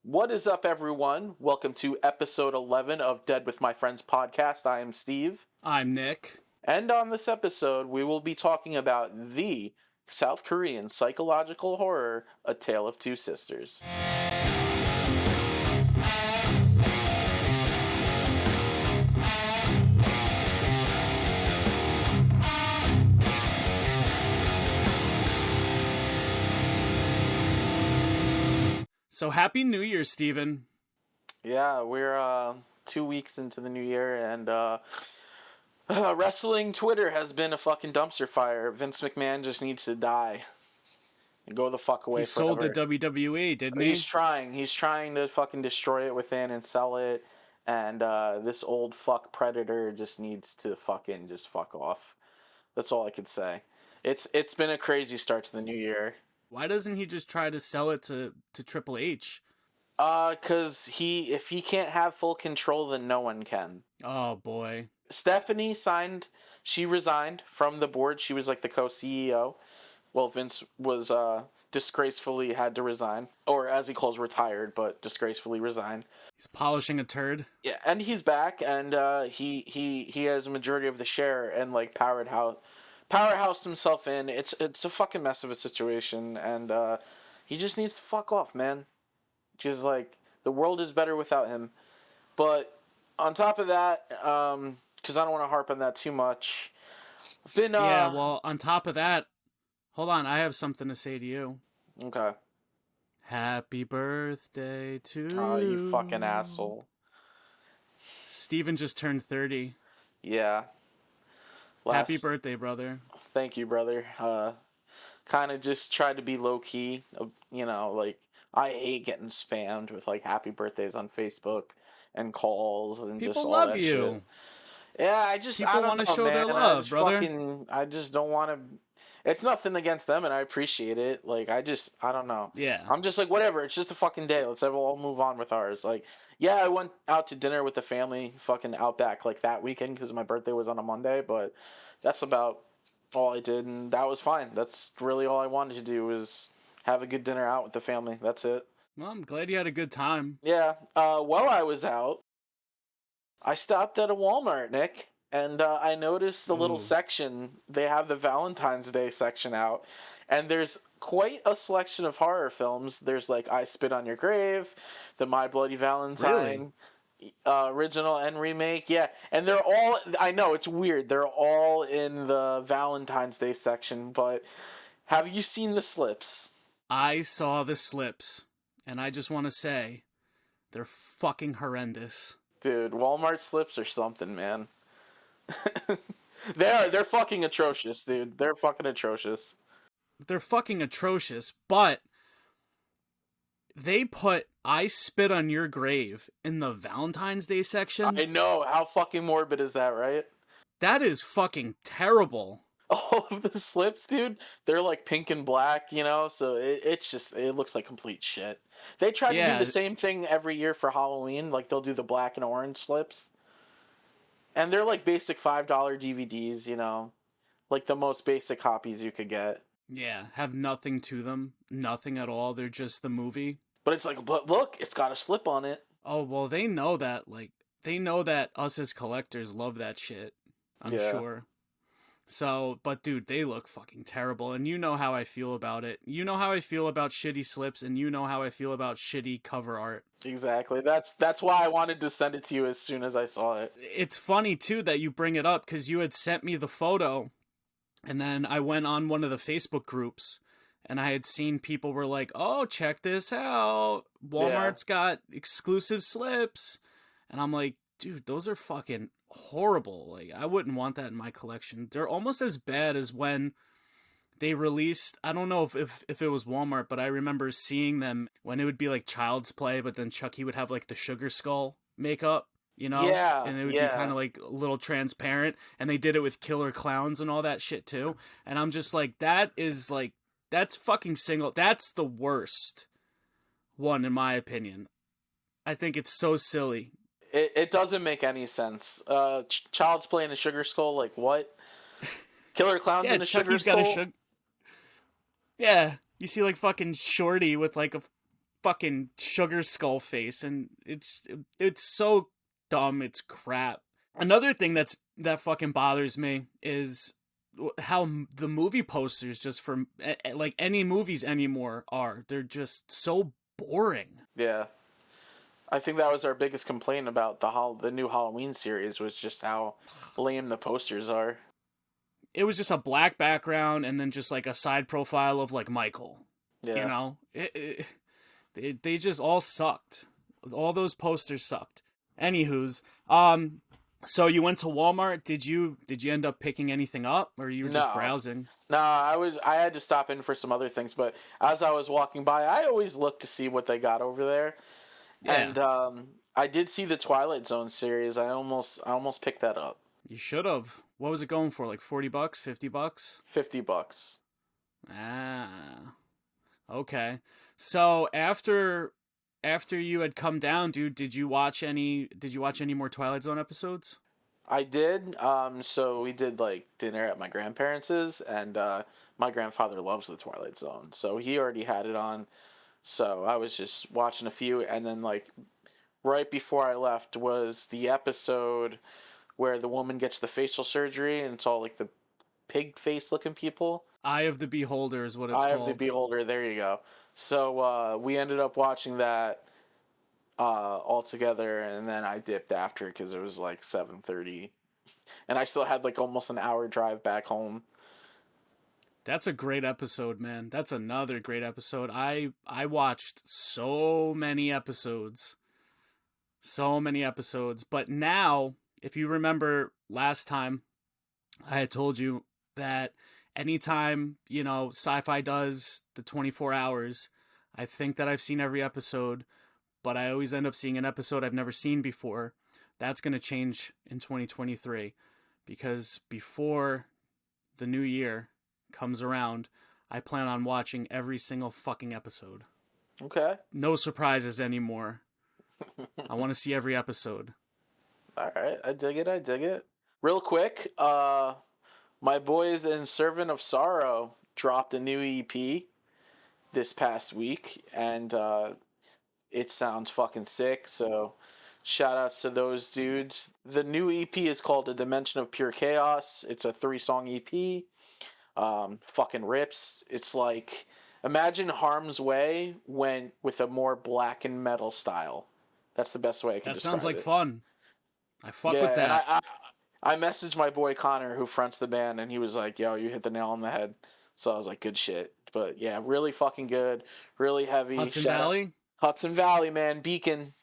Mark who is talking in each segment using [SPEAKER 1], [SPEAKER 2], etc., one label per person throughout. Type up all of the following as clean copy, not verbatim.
[SPEAKER 1] What is up, everyone? Welcome to episode 11 of Dead with My Friends podcast. I am Steve.
[SPEAKER 2] I'm Nick.
[SPEAKER 1] And on this episode, we will be talking about the South Korean psychological horror, A Tale of Two Sisters.
[SPEAKER 2] So happy New Year, Steven.
[SPEAKER 1] Yeah, we're 2 weeks into the new year, and wrestling Twitter has been a fucking dumpster fire. Vince McMahon just needs to die and go the fuck away
[SPEAKER 2] He
[SPEAKER 1] forever.
[SPEAKER 2] sold the WWE, didn't he?
[SPEAKER 1] He's trying to fucking destroy it within and sell it, and this old fuck Predator just needs to fucking just fuck off. That's all I could say. It's been a crazy start to the new year.
[SPEAKER 2] Why doesn't he just try to sell it to Triple H?
[SPEAKER 1] Cause if he can't have full control, then no one can.
[SPEAKER 2] Oh boy.
[SPEAKER 1] Stephanie she resigned from the board. She was like the co-CEO. Well, Vince was disgracefully had to resign, or as he calls retired, but disgracefully resigned.
[SPEAKER 2] He's polishing a turd.
[SPEAKER 1] Yeah, and he's back, and he has a majority of the share and like powerhouse himself in. It's a fucking mess of a situation, and he just needs to fuck off, man. Just like the world is better without him. But on top of that, because I don't want to harp on that too much.
[SPEAKER 2] Yeah, well, on top of that, hold on, I have something to say to you.
[SPEAKER 1] Okay.
[SPEAKER 2] Happy birthday to
[SPEAKER 1] Oh, you fucking asshole.
[SPEAKER 2] Steven just turned 30.
[SPEAKER 1] Yeah.
[SPEAKER 2] Happy birthday, brother.
[SPEAKER 1] Thank you, brother. Kind of just tried to be low key. Like I hate getting spammed with like happy birthdays on Facebook and calls and
[SPEAKER 2] People
[SPEAKER 1] just all
[SPEAKER 2] love
[SPEAKER 1] that
[SPEAKER 2] you.
[SPEAKER 1] shit. Yeah,
[SPEAKER 2] People want to show their love, brother.
[SPEAKER 1] I just don't want to. It's nothing against them, and I appreciate it. Like I don't know.
[SPEAKER 2] Yeah.
[SPEAKER 1] I'm just like whatever. It's just a fucking day. Let's all move on with ours. Like yeah, I went out to dinner with the family, fucking Outback like that weekend because my birthday was on a Monday, but that's about all I did, and that was fine. That's really all I wanted to do was have a good dinner out with the family. That's it.
[SPEAKER 2] Well, I'm glad you had a good time.
[SPEAKER 1] Yeah. While I was out, I stopped at a Walmart, Nick, and I noticed the little section. They have the Valentine's Day section out, and there's quite a selection of horror films. There's like I Spit on Your Grave, the My Bloody Valentine. Original and remake, yeah, and they're all. I know it's weird. They're all in the Valentine's Day section, but have you seen the slips?
[SPEAKER 2] I saw the slips, and I just want to say, they're fucking horrendous.
[SPEAKER 1] Dude, Walmart slips are something, man. They're fucking atrocious, dude. They're fucking atrocious.
[SPEAKER 2] They're fucking atrocious, but they put I Spit on Your Grave in the Valentine's Day section.
[SPEAKER 1] I know. How fucking morbid is that, right?
[SPEAKER 2] That is fucking terrible.
[SPEAKER 1] All of the slips, dude, they're like pink and black, so it looks like complete shit. They try to do the same thing every year for Halloween, like they'll do the black and orange slips. And they're like basic $5 DVDs, like the most basic copies you could get.
[SPEAKER 2] Yeah, have nothing to them, nothing at all. They're just the movie.
[SPEAKER 1] But it's like, but look, it's got a slip on it.
[SPEAKER 2] Oh, well, they know that, us as collectors love that shit. I'm sure. So, but dude, they look fucking terrible, and you know how I feel about it. You know how I feel about shitty slips, and you know how I feel about shitty cover art.
[SPEAKER 1] Exactly. That's why I wanted to send it to you as soon as I saw it.
[SPEAKER 2] It's funny, too, that you bring it up, because you had sent me the photo, and then I went on one of the Facebook groups, and I had seen people were like, oh, check this out. Walmart's got exclusive slips. And I'm like, dude, those are fucking horrible. Like, I wouldn't want that in my collection. They're almost as bad as when they released, I don't know if it was Walmart, but I remember seeing them when it would be like Child's Play, but then Chucky would have like the Sugar Skull makeup,
[SPEAKER 1] Yeah.
[SPEAKER 2] And it would be kind of like a little transparent, and they did it with Killer Clowns and all that shit too. And I'm just like, that's fucking that's the worst one in my opinion. I think it's so silly.
[SPEAKER 1] It doesn't make any sense. Child's Play and a Sugar Skull, like what? Killer Clowns and a Sugar Skull?
[SPEAKER 2] Yeah, you see like fucking Shorty with like a fucking sugar skull face, and it's so dumb. It's crap. Another thing that fucking bothers me is how the movie posters just for like any movies anymore are. They're just so boring.
[SPEAKER 1] Yeah. I think that was our biggest complaint about the new Halloween series was just how lame the posters are.
[SPEAKER 2] It was just a black background and then just like a side profile of like Michael.
[SPEAKER 1] Yeah.
[SPEAKER 2] You know, they just all sucked. All those posters sucked. Anywho's, so you went to Walmart. Did you end up picking anything up, or you were just browsing?
[SPEAKER 1] No, I had to stop in for some other things, but as I was walking by, I always look to see what they got over there. Yeah. And I did see the Twilight Zone series. I almost picked that up.
[SPEAKER 2] You should have. What was it going for? Like $40, $50?
[SPEAKER 1] $50.
[SPEAKER 2] Ah. Okay. So after you had come down, dude, did you watch any more Twilight Zone episodes?
[SPEAKER 1] I did. So we did like dinner at my grandparents', and my grandfather loves the Twilight Zone, so he already had it on. So I was just watching a few, and then like right before I left was the episode where the woman gets the facial surgery, and it's all like the pig face looking people.
[SPEAKER 2] Eye of the Beholder is what it's called.
[SPEAKER 1] Eye of the Beholder, there you go. So we ended up watching that all together, and then I dipped after because it was like 7:30, and I still had like almost an hour drive back home.
[SPEAKER 2] That's a great episode, man. That's another great episode. I watched so many episodes. But now, if you remember last time, I had told you that anytime, Sci-Fi does the 24 hours, I think that I've seen every episode, but I always end up seeing an episode I've never seen before. That's going to change in 2023, because before the new year comes around, I plan on watching every single fucking episode.
[SPEAKER 1] Okay.
[SPEAKER 2] No surprises anymore. I want to see every episode.
[SPEAKER 1] All right, I dig it. Real quick, my boys in Servant of Sorrow dropped a new EP this past week, and it sounds fucking sick, so shout outs to those dudes. The new EP is called A Dimension of Pure Chaos. It's a 3-song EP. Fucking rips. It's like, imagine Harm's Way with a more black and metal style. That's the best way I can describe it.
[SPEAKER 2] That sounds like fun. I fuck with that.
[SPEAKER 1] And I messaged my boy Connor, who fronts the band, and he was like, yo, you hit the nail on the head. So I was like, good shit. But yeah, really fucking good. Really heavy.
[SPEAKER 2] Hudson Valley?
[SPEAKER 1] Hudson Valley, man. Beacon.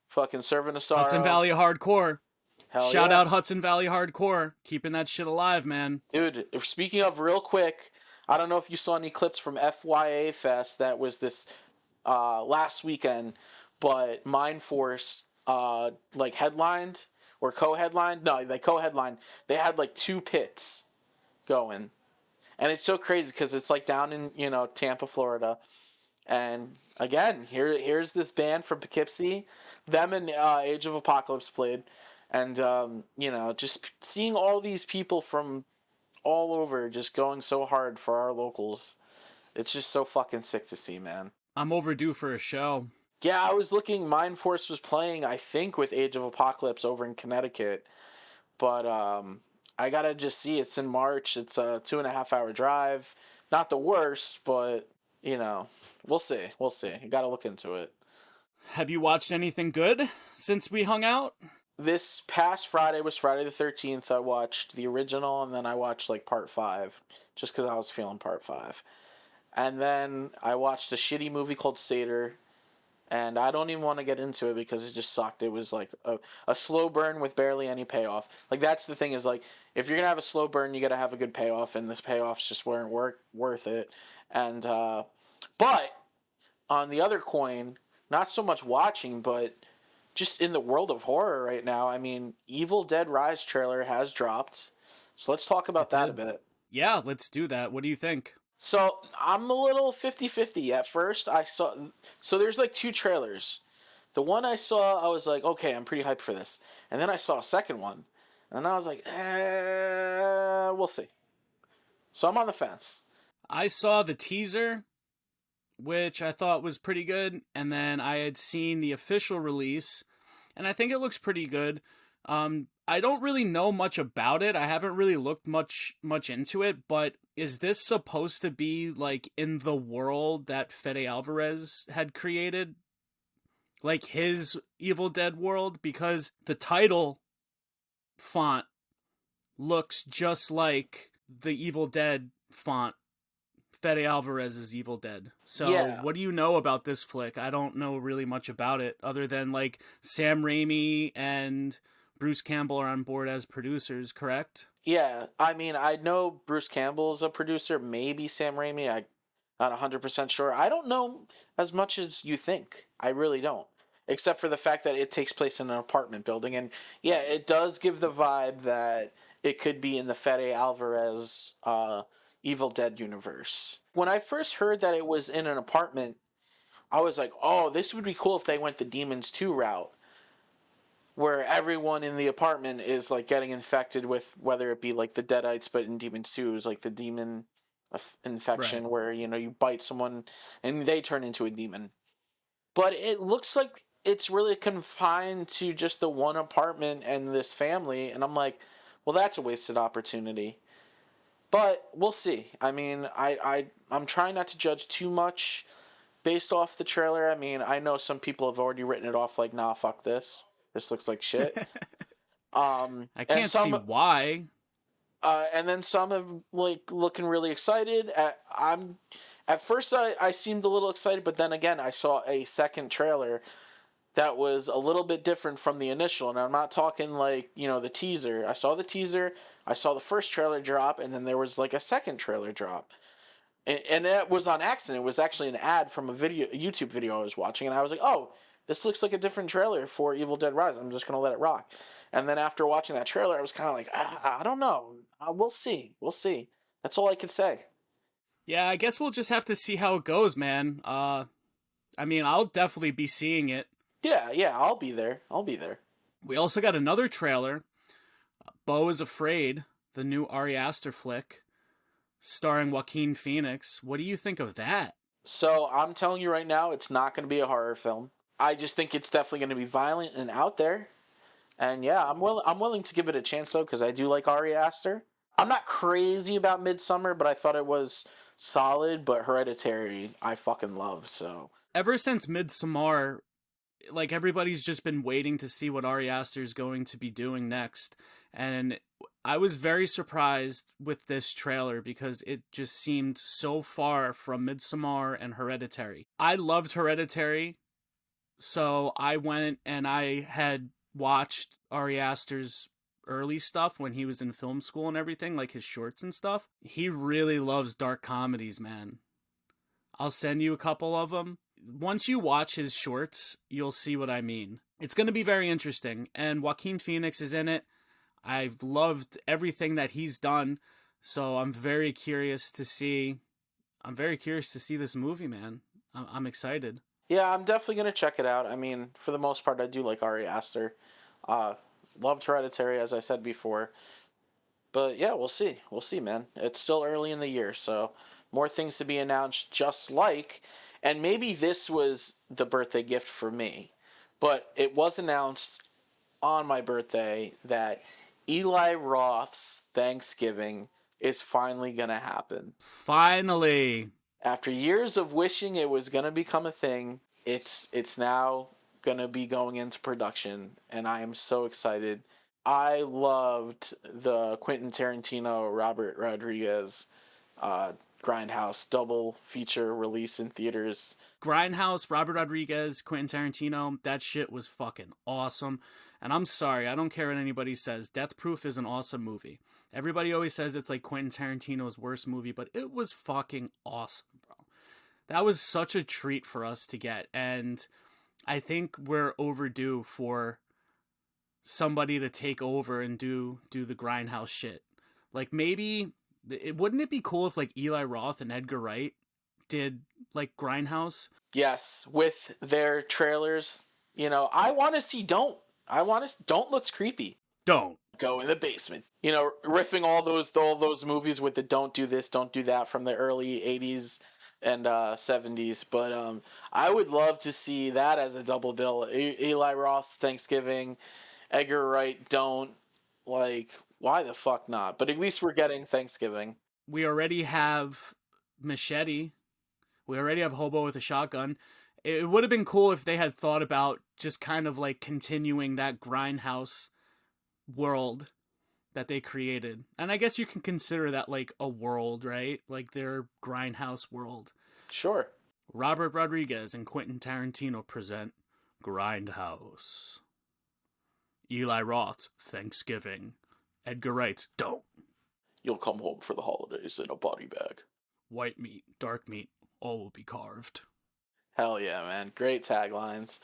[SPEAKER 1] Fucking Servant of Sorrow.
[SPEAKER 2] Hudson Valley Hardcore. Shout
[SPEAKER 1] out
[SPEAKER 2] Hudson Valley Hardcore. Keeping that shit alive, man.
[SPEAKER 1] Dude, speaking of, real quick, I don't know if you saw any clips from FYA Fest that was this last weekend, but Mind Force like headlined or co-headlined. No, they co-headlined. They had like 2 pits going. And it's so crazy because it's like down in, Tampa, Florida. And again, here's this band from Poughkeepsie. Them and Age of Apocalypse played. And, just seeing all these people from all over just going so hard for our locals. It's just so fucking sick to see, man.
[SPEAKER 2] I'm overdue for a show.
[SPEAKER 1] Yeah, I was looking. Mind Force was playing, I think, with Age of Apocalypse over in Connecticut. But I gotta just see. It's in March. It's a 2.5-hour drive. Not the worst, but, we'll see. We'll see. You gotta look into it.
[SPEAKER 2] Have you watched anything good since we hung out?
[SPEAKER 1] This past Friday was Friday the 13th. I watched the original, and then I watched, part 5, just because I was feeling part 5. And then I watched a shitty movie called Seder, and I don't even want to get into it because it just sucked. It was like a slow burn with barely any payoff. Like, that's the thing is, like, if you're going to have a slow burn, you got to have a good payoff, and this payoffs just weren't worth it. And, but, on the other coin, not so much watching, but just in the world of horror right now, I mean, Evil Dead Rise trailer has dropped. So let's talk about that a bit.
[SPEAKER 2] Yeah, let's do that. What do you think?
[SPEAKER 1] So I'm a little 50-50. At first, so there's like 2 trailers. The one I saw, I was like, okay, I'm pretty hyped for this. And then I saw a second one. And I was like, we'll see. So I'm on the fence.
[SPEAKER 2] I saw the teaser, which I thought was pretty good. And then I had seen the official release, and I think it looks pretty good. I don't really know much about it. I haven't really looked much into it, but is this supposed to be like in the world that Fede Alvarez had created? Like his Evil Dead world? Because the title font looks just like the Evil Dead font, Fede Alvarez's Evil Dead. So,
[SPEAKER 1] Yeah.
[SPEAKER 2] what do you know about this flick? I don't know really much about it other than like Sam Raimi and Bruce Campbell are on board as producers, correct?
[SPEAKER 1] Yeah, I mean, I know Bruce Campbell is a producer, maybe Sam Raimi. I'm not 100% sure. I don't know as much as you think. I really don't. Except for the fact that it takes place in an apartment building. And yeah, it does give the vibe that it could be in the Fede Alvarez Evil Dead universe. When I first heard that it was in an apartment, I was like, oh, this would be cool if they went the Demons 2 route where everyone in the apartment is like getting infected with whether it be like the deadites, but in Demons 2 is like the demon
[SPEAKER 2] Right.
[SPEAKER 1] infection where you bite someone and they turn into a demon. But it looks like it's really confined to just the one apartment and this family, and I'm like, well, that's a wasted opportunity. But we'll see. I mean, I'm trying not to judge too much based off the trailer. I mean, I know some people have already written it off like, nah, fuck this. This looks like shit.
[SPEAKER 2] I
[SPEAKER 1] And
[SPEAKER 2] can't see
[SPEAKER 1] some,
[SPEAKER 2] why.
[SPEAKER 1] and then some have like looking really excited. At first I seemed a little excited, but then again I saw a second trailer that was a little bit different from the initial, and I'm not talking like the teaser. I saw the teaser, I saw the first trailer drop, and then there was like a second trailer drop, and that was on accident. It was actually an ad from a YouTube video I was watching, and I was like, oh, this looks like a different trailer for Evil Dead Rise. I'm just gonna let it rock. And then after watching that trailer, I was kind of like, I don't know. We'll see. We'll see. That's all I could say.
[SPEAKER 2] Yeah, I guess we'll just have to see how it goes, man. I mean, I'll definitely be seeing it.
[SPEAKER 1] Yeah, yeah. I'll be there. I'll be there.
[SPEAKER 2] We also got another trailer, Beau is Afraid, the new Ari Aster flick, starring Joaquin Phoenix. What do you think of that?
[SPEAKER 1] So I'm telling you right now, it's not going to be a horror film. I just think it's definitely going to be violent and out there. And yeah, I'm willing to give it a chance though, because I do like Ari Aster. I'm not crazy about Midsummer, but I thought it was solid. But Hereditary, I fucking love. So
[SPEAKER 2] Ever since Midsommar, like everybody's just been waiting to see what Ari Aster is going to be doing next, and I was very surprised with this trailer because it just seemed so far from Midsommar and Hereditary. I loved Hereditary, so I went and I had watched Ari Aster's early stuff when he was in film school and everything, like his shorts and stuff. He really loves dark comedies, man. I'll send you a couple of them. Once you watch his shorts, you'll see what I mean. It's going to be very interesting, and Joaquin Phoenix is in it. I've loved everything that he's done, so I'm very curious to see. I'm very curious to see this movie, man. I'm excited.
[SPEAKER 1] yeah, I'm definitely gonna check it out. I mean, for the most part, I do like Ari Aster. Uh, Loved Hereditary, as I said before. But yeah, we'll see. We'll see, man. It's still early in the year, so more things to be announced. Just like, and maybe this was the birthday gift for me, but it was announced on my birthday that Eli Roth's Thanksgiving is finally gonna happen.
[SPEAKER 2] Finally.
[SPEAKER 1] After years of wishing it was gonna become a thing, it's now gonna be going into production, and I am so excited. I loved the Quentin Tarantino Robert Rodriguez uh, Grindhouse double feature release in theaters.
[SPEAKER 2] Grindhouse, Robert Rodriguez, Quentin Tarantino, that shit was fucking awesome. And I'm sorry, I don't care what anybody says. Death Proof is an awesome movie. Everybody always says it's like Quentin Tarantino's worst movie, but it was fucking awesome, bro. That was such a treat for us to get. And I think we're overdue for somebody to take over and do the Grindhouse shit. Like maybe wouldn't it be cool if like Eli Roth and Edgar Wright did like Grindhouse?
[SPEAKER 1] Yes, with their trailers. I want to see Don't. I want to Don't looks creepy.
[SPEAKER 2] Don't.
[SPEAKER 1] Go in the basement. Riffing all those movies with the don't do this, don't do that from the early 80s and 70s. But I would love to see that as a double bill. Eli Roth's Thanksgiving, Edgar Wright Don't. Like, why the fuck not? But at least we're getting Thanksgiving.
[SPEAKER 2] We already have Machete. We already have Hobo with a Shotgun. It would have been cool if they had thought about just kind of like continuing that Grindhouse world that they created. And I guess you can consider that like a world, right? Like their Grindhouse world.
[SPEAKER 1] Sure.
[SPEAKER 2] Robert Rodriguez and Quentin Tarantino present Grindhouse. Eli Roth's Thanksgiving. Edgar Wright's Don't.
[SPEAKER 1] You'll come home for the holidays in a body bag.
[SPEAKER 2] White meat, dark meat, all will be carved.
[SPEAKER 1] Hell yeah, man. Great taglines.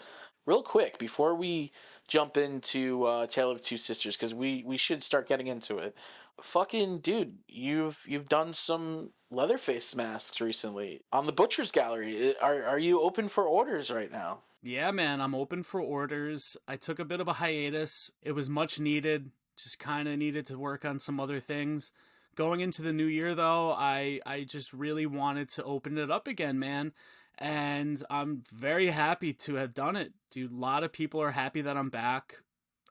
[SPEAKER 1] Real quick, before we jump into Tale of Two Sisters, because we should start getting into it. Fucking dude, you've done some Leatherface masks recently on the Butcher's Gallery. Are you open for orders right now?
[SPEAKER 2] Yeah, man, I'm open for orders. I took a bit of a hiatus. It was much needed. Just kind of needed to work on some other things. Going into the new year, though, I just really wanted to open it up again, man. And I'm very happy to have done it. Dude, a lot of people are happy that I'm back.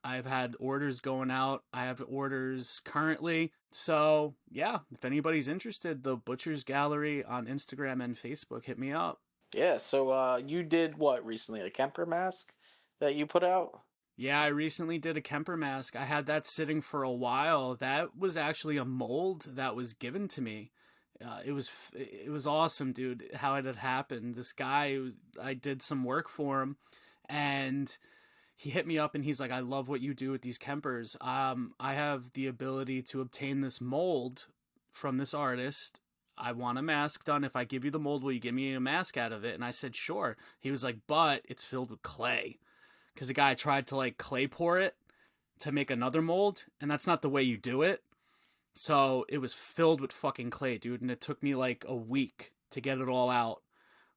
[SPEAKER 2] I've had orders going out. I have orders currently. So, yeah, if anybody's interested, the Butcher's Gallery on Instagram and Facebook, hit me up.
[SPEAKER 1] Yeah, so you did what recently? A Kemper mask that you put out?
[SPEAKER 2] Yeah, I recently did a Kemper mask. I had that sitting for a while. That was actually a mold that was given to me. It was awesome, dude, how it had happened. This guy, I did some work for him, and he hit me up and he's like, I love what you do with these Kempers. I have the ability to obtain this mold from this artist. I want a mask done. If I give you the mold, will you give me a mask out of it? And I said, sure. He was like, but it's filled with clay. Because the guy tried to like clay pour it to make another mold, and that's not the way you do it. So it was filled with fucking clay, dude, and it took me like a week to get it all out.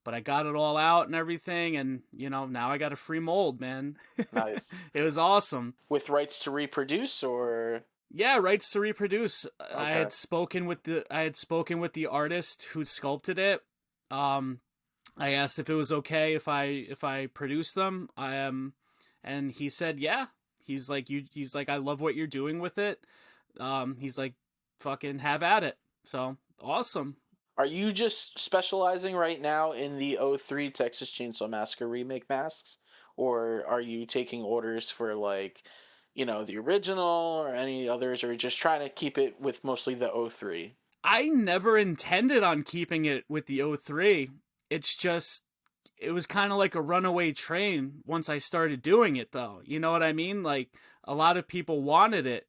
[SPEAKER 2] But I got it all out and everything, and now I got a free mold, man.
[SPEAKER 1] Nice.
[SPEAKER 2] It was awesome.
[SPEAKER 1] With rights to reproduce, or
[SPEAKER 2] yeah, rights to reproduce.
[SPEAKER 1] Okay.
[SPEAKER 2] I had spoken with the artist who sculpted it. I asked if it was okay if I produce them. And he said yeah. He's like I love what you're doing with it. He's like, fucking have at it. So awesome.
[SPEAKER 1] Are you just specializing right now in the '03 Texas Chainsaw Massacre remake masks, or are you taking orders for like, the original or any others, or just trying to keep it with mostly the '03?
[SPEAKER 2] I never intended on keeping it with the '03. It's just, it was kind of like a runaway train once I started doing it, though. You know what I mean? Like, a lot of people wanted it.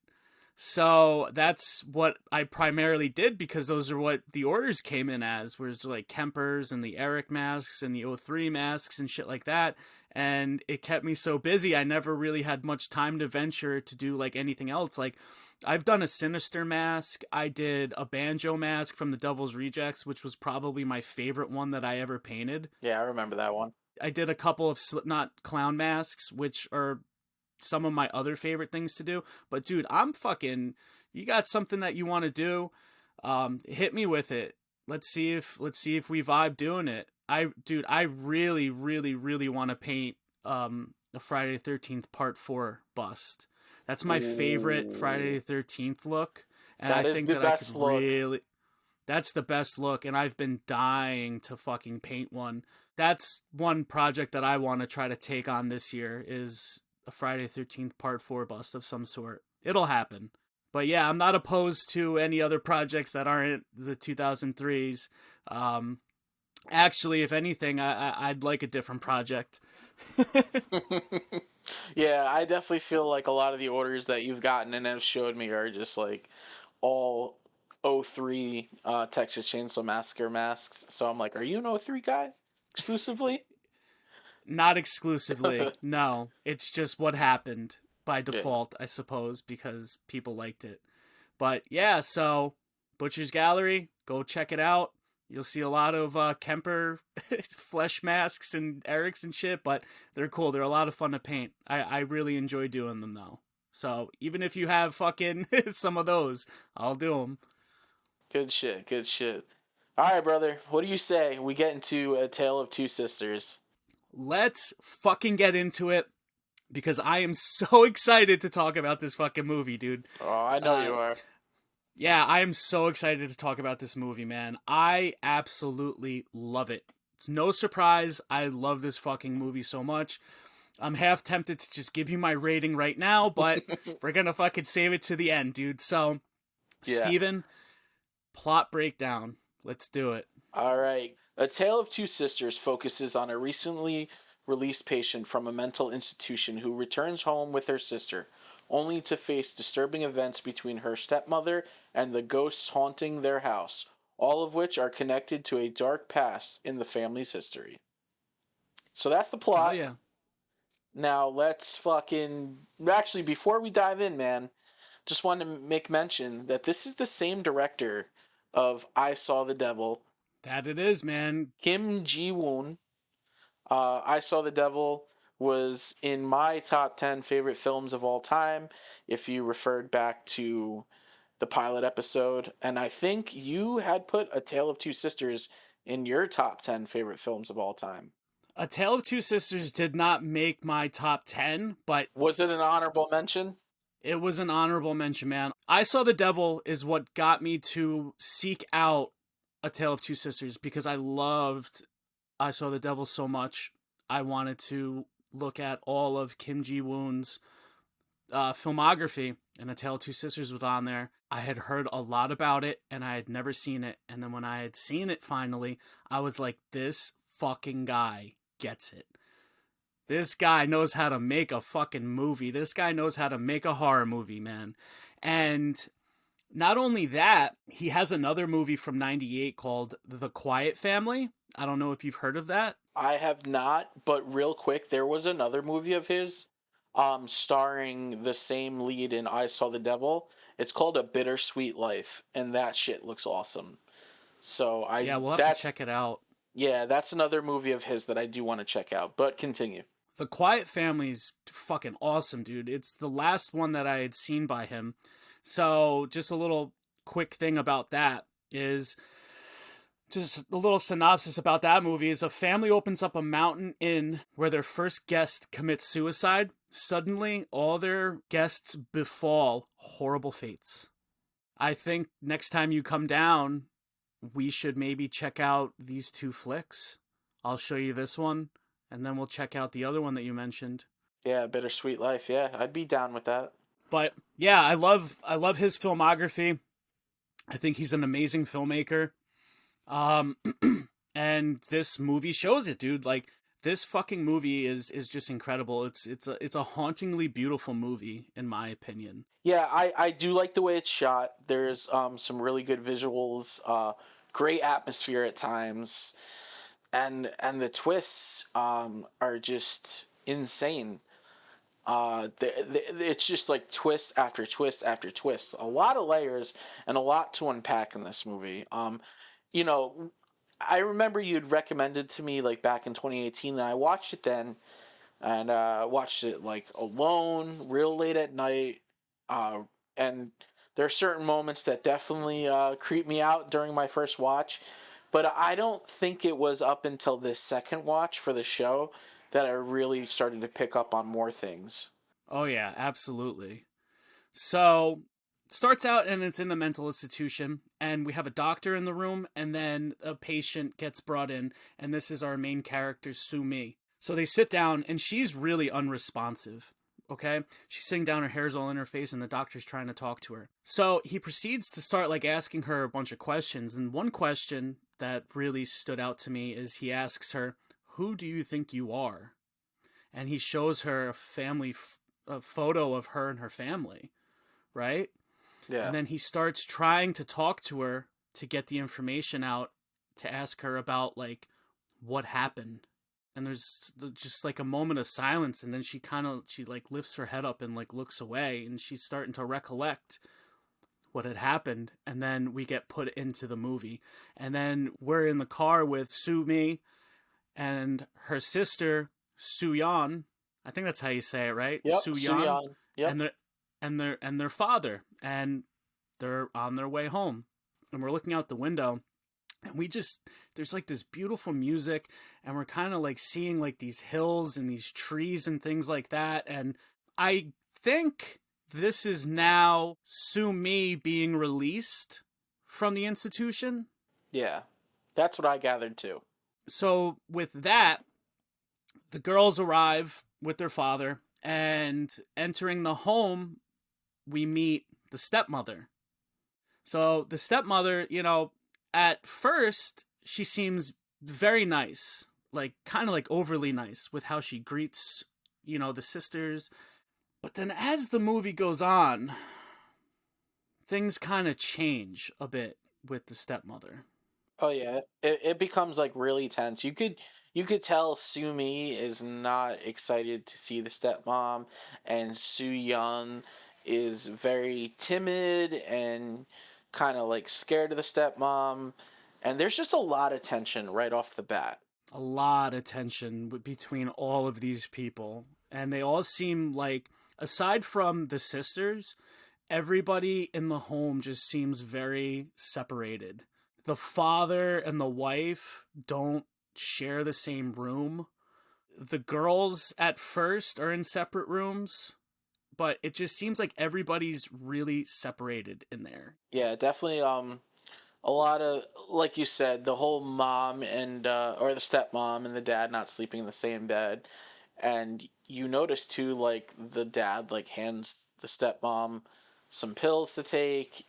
[SPEAKER 2] So that's what I primarily did, because those are what the orders came in as, was like Kempers and the Eric masks and the '03 masks and shit like that. And it kept me so busy, I never really had much time to venture to do like anything else. Like, I've done a Sinister mask. I did a Banjo mask from the Devil's Rejects, which was probably my favorite one that I ever painted.
[SPEAKER 1] Yeah, I remember that one.
[SPEAKER 2] I did a couple of Slipknot clown masks, which are some of my other favorite things to do. But dude, you got something that you want to do, hit me with it. Let's see if we vibe doing it. I really really want to paint a Friday the 13th part 4 bust. That's my favorite Friday the 13th look, and I think that I could really, that's the best look, and I've been dying to fucking paint one. That's one project that I want to try to take on this year, is a Friday the 13th part 4 bust of some sort. It'll happen. But yeah, I'm not opposed to any other projects that aren't the 2003s. Actually, if anything, I'd like a different project.
[SPEAKER 1] Yeah, I definitely feel like a lot of the orders that you've gotten and have showed me are just like all '03 Texas Chainsaw Massacre masks. So I'm like, are you an '03 guy exclusively?
[SPEAKER 2] Not exclusively, no. It's just what happened by default, I suppose, because people liked it. But yeah, so Butcher's Gallery, go check it out. You'll see a lot of Kemper flesh masks and Eric's and shit, but they're cool. They're a lot of fun to paint. I really enjoy doing them, though. So even if you have fucking some of those, I'll do them.
[SPEAKER 1] Good shit, good shit. All right, brother. What do you say we get into A Tale of Two Sisters?
[SPEAKER 2] Let's fucking get into it because I am so excited to talk about this fucking movie, dude.
[SPEAKER 1] Oh, I know
[SPEAKER 2] Uh,
[SPEAKER 1] you are.
[SPEAKER 2] yeah, I am so excited to talk about this movie, man. I absolutely love it. It's no surprise. I love this fucking movie so much. I'm half tempted to just give you my rating right now, but we're gonna fucking save it to the end, dude. So,
[SPEAKER 1] Yeah.
[SPEAKER 2] Steven, plot breakdown. Let's do it.
[SPEAKER 1] All right. A Tale of Two Sisters focuses on a recently released patient from a mental institution who returns home with her sister, only to face disturbing events between her stepmother and the ghosts haunting their house, all of which are connected to a dark past in the family's history. So that's the
[SPEAKER 2] Oh
[SPEAKER 1] plot.
[SPEAKER 2] yeah.
[SPEAKER 1] Now let's fucking. Actually, before we dive in, man, just want to make mention that this is the same director of I Saw the Devil,
[SPEAKER 2] That it is, man.
[SPEAKER 1] Kim Ji Woon. I Saw the Devil was in my top 10 favorite films of all time, if you referred back to the pilot episode. And I think you had put A Tale of Two Sisters in your top 10 favorite films of all time.
[SPEAKER 2] A Tale of Two Sisters did not make my top 10, but
[SPEAKER 1] Was it an honorable mention?
[SPEAKER 2] it was an honorable mention, man. I Saw the Devil is what got me to seek out A Tale of Two Sisters because I loved I Saw the Devil so much. I wanted to look at all of Kim Ji Woon's filmography, and A Tale of Two Sisters was on there. I had heard a lot about it, and I had never seen it. And then when I had seen it finally, I was like, this fucking guy gets it. This guy knows how to make a fucking movie. This guy knows how to make a horror movie, man. And not only that, he has another movie from '98 called The Quiet Family. I don't know if you've heard of that.
[SPEAKER 1] I have not, but real quick, there was another movie of his starring the same lead in I Saw the Devil. It's called A Bittersweet Life, and that shit looks awesome. So
[SPEAKER 2] Yeah,
[SPEAKER 1] I
[SPEAKER 2] we'll have to
[SPEAKER 1] that's
[SPEAKER 2] check it out.
[SPEAKER 1] yeah, that's another movie of his that I do want to check out. But continue.
[SPEAKER 2] The Quiet Family's fucking awesome, dude. It's the last one that I had seen by him. So, just a little quick thing about that is just a little synopsis about that movie is a family opens up a mountain inn where their first guest commits suicide. Suddenly, all their guests befall horrible fates. I think next time you come down, we should maybe check out these two flicks. I'll show you this one, and then we'll check out the other one that you mentioned.
[SPEAKER 1] Yeah, Bittersweet Life. Yeah, I'd be down with that.
[SPEAKER 2] But yeah, I love his filmography. I think he's an amazing filmmaker. And this movie shows it, dude. Like this fucking movie is just incredible. It's a hauntingly beautiful movie in my opinion.
[SPEAKER 1] Yeah, I do like the way it's shot. There's some really good visuals, great atmosphere at times, and the twists are just insane. It's just like twist after twist after twist. A lot of layers and a lot to unpack in this movie. You know, I remember you'd recommended to me like back in 2018, and I watched it then, and watched it like alone, real late at night. Uh, and there are certain moments that definitely creep me out during my first watch, but I don't think it was up until this second watch for the show that I really started to pick up on more things.
[SPEAKER 2] Oh yeah, absolutely. So it starts out and it's in a mental institution, and we have a doctor in the room, and then a patient gets brought in, and this is our main character, Sumi. So they sit down, and she's really unresponsive. Okay, she's sitting down, her hair's all in her face, and the doctor's trying to talk to her. So he proceeds to start like asking her a bunch of questions, and one question that really stood out to me is he asks her, "Who do you think you are?" And he shows her a photo of her and her family, right?
[SPEAKER 1] Yeah.
[SPEAKER 2] And then he starts trying to talk to her to get the information out to ask her about like what happened. And there's just like a moment of silence, and then she like lifts her head up and like looks away, and she's starting to recollect what had happened. And then we get put into the movie, and then we're in the car with Sumi and her sister Suyan. I think that's how you say it, right?
[SPEAKER 1] Yep.
[SPEAKER 2] Suyan.
[SPEAKER 1] Suyan. Yep.
[SPEAKER 2] And their father, and they're on their way home, and we're looking out the window, And there's like this beautiful music, and we're kind of like seeing like these hills and these trees and things like that. And I think this is now Sumi being released from the institution.
[SPEAKER 1] Yeah, that's what I gathered too.
[SPEAKER 2] So with that, the girls arrive with their father, and entering the home, we meet the stepmother. So the stepmother, at first she seems very nice, like kind of like overly nice with how she greets, the sisters. But then as the movie goes on, things kind of change a bit with the stepmother.
[SPEAKER 1] Oh yeah, it becomes like really tense. You could tell Sumi is not excited to see the stepmom, and Soo Yun is very timid and kind of like scared of the stepmom, and there's just a lot of tension right off the bat.
[SPEAKER 2] A lot of tension between all of these people, and they all seem like, aside from the sisters, everybody in the home just seems very separated. The father and the wife don't share the same room. The girls at first are in separate rooms, but it just seems like everybody's really separated in there.
[SPEAKER 1] Yeah, definitely. A lot of, like you said, the whole mom and or the stepmom and the dad not sleeping in the same bed, and you notice too, like the dad like hands the stepmom some pills to take,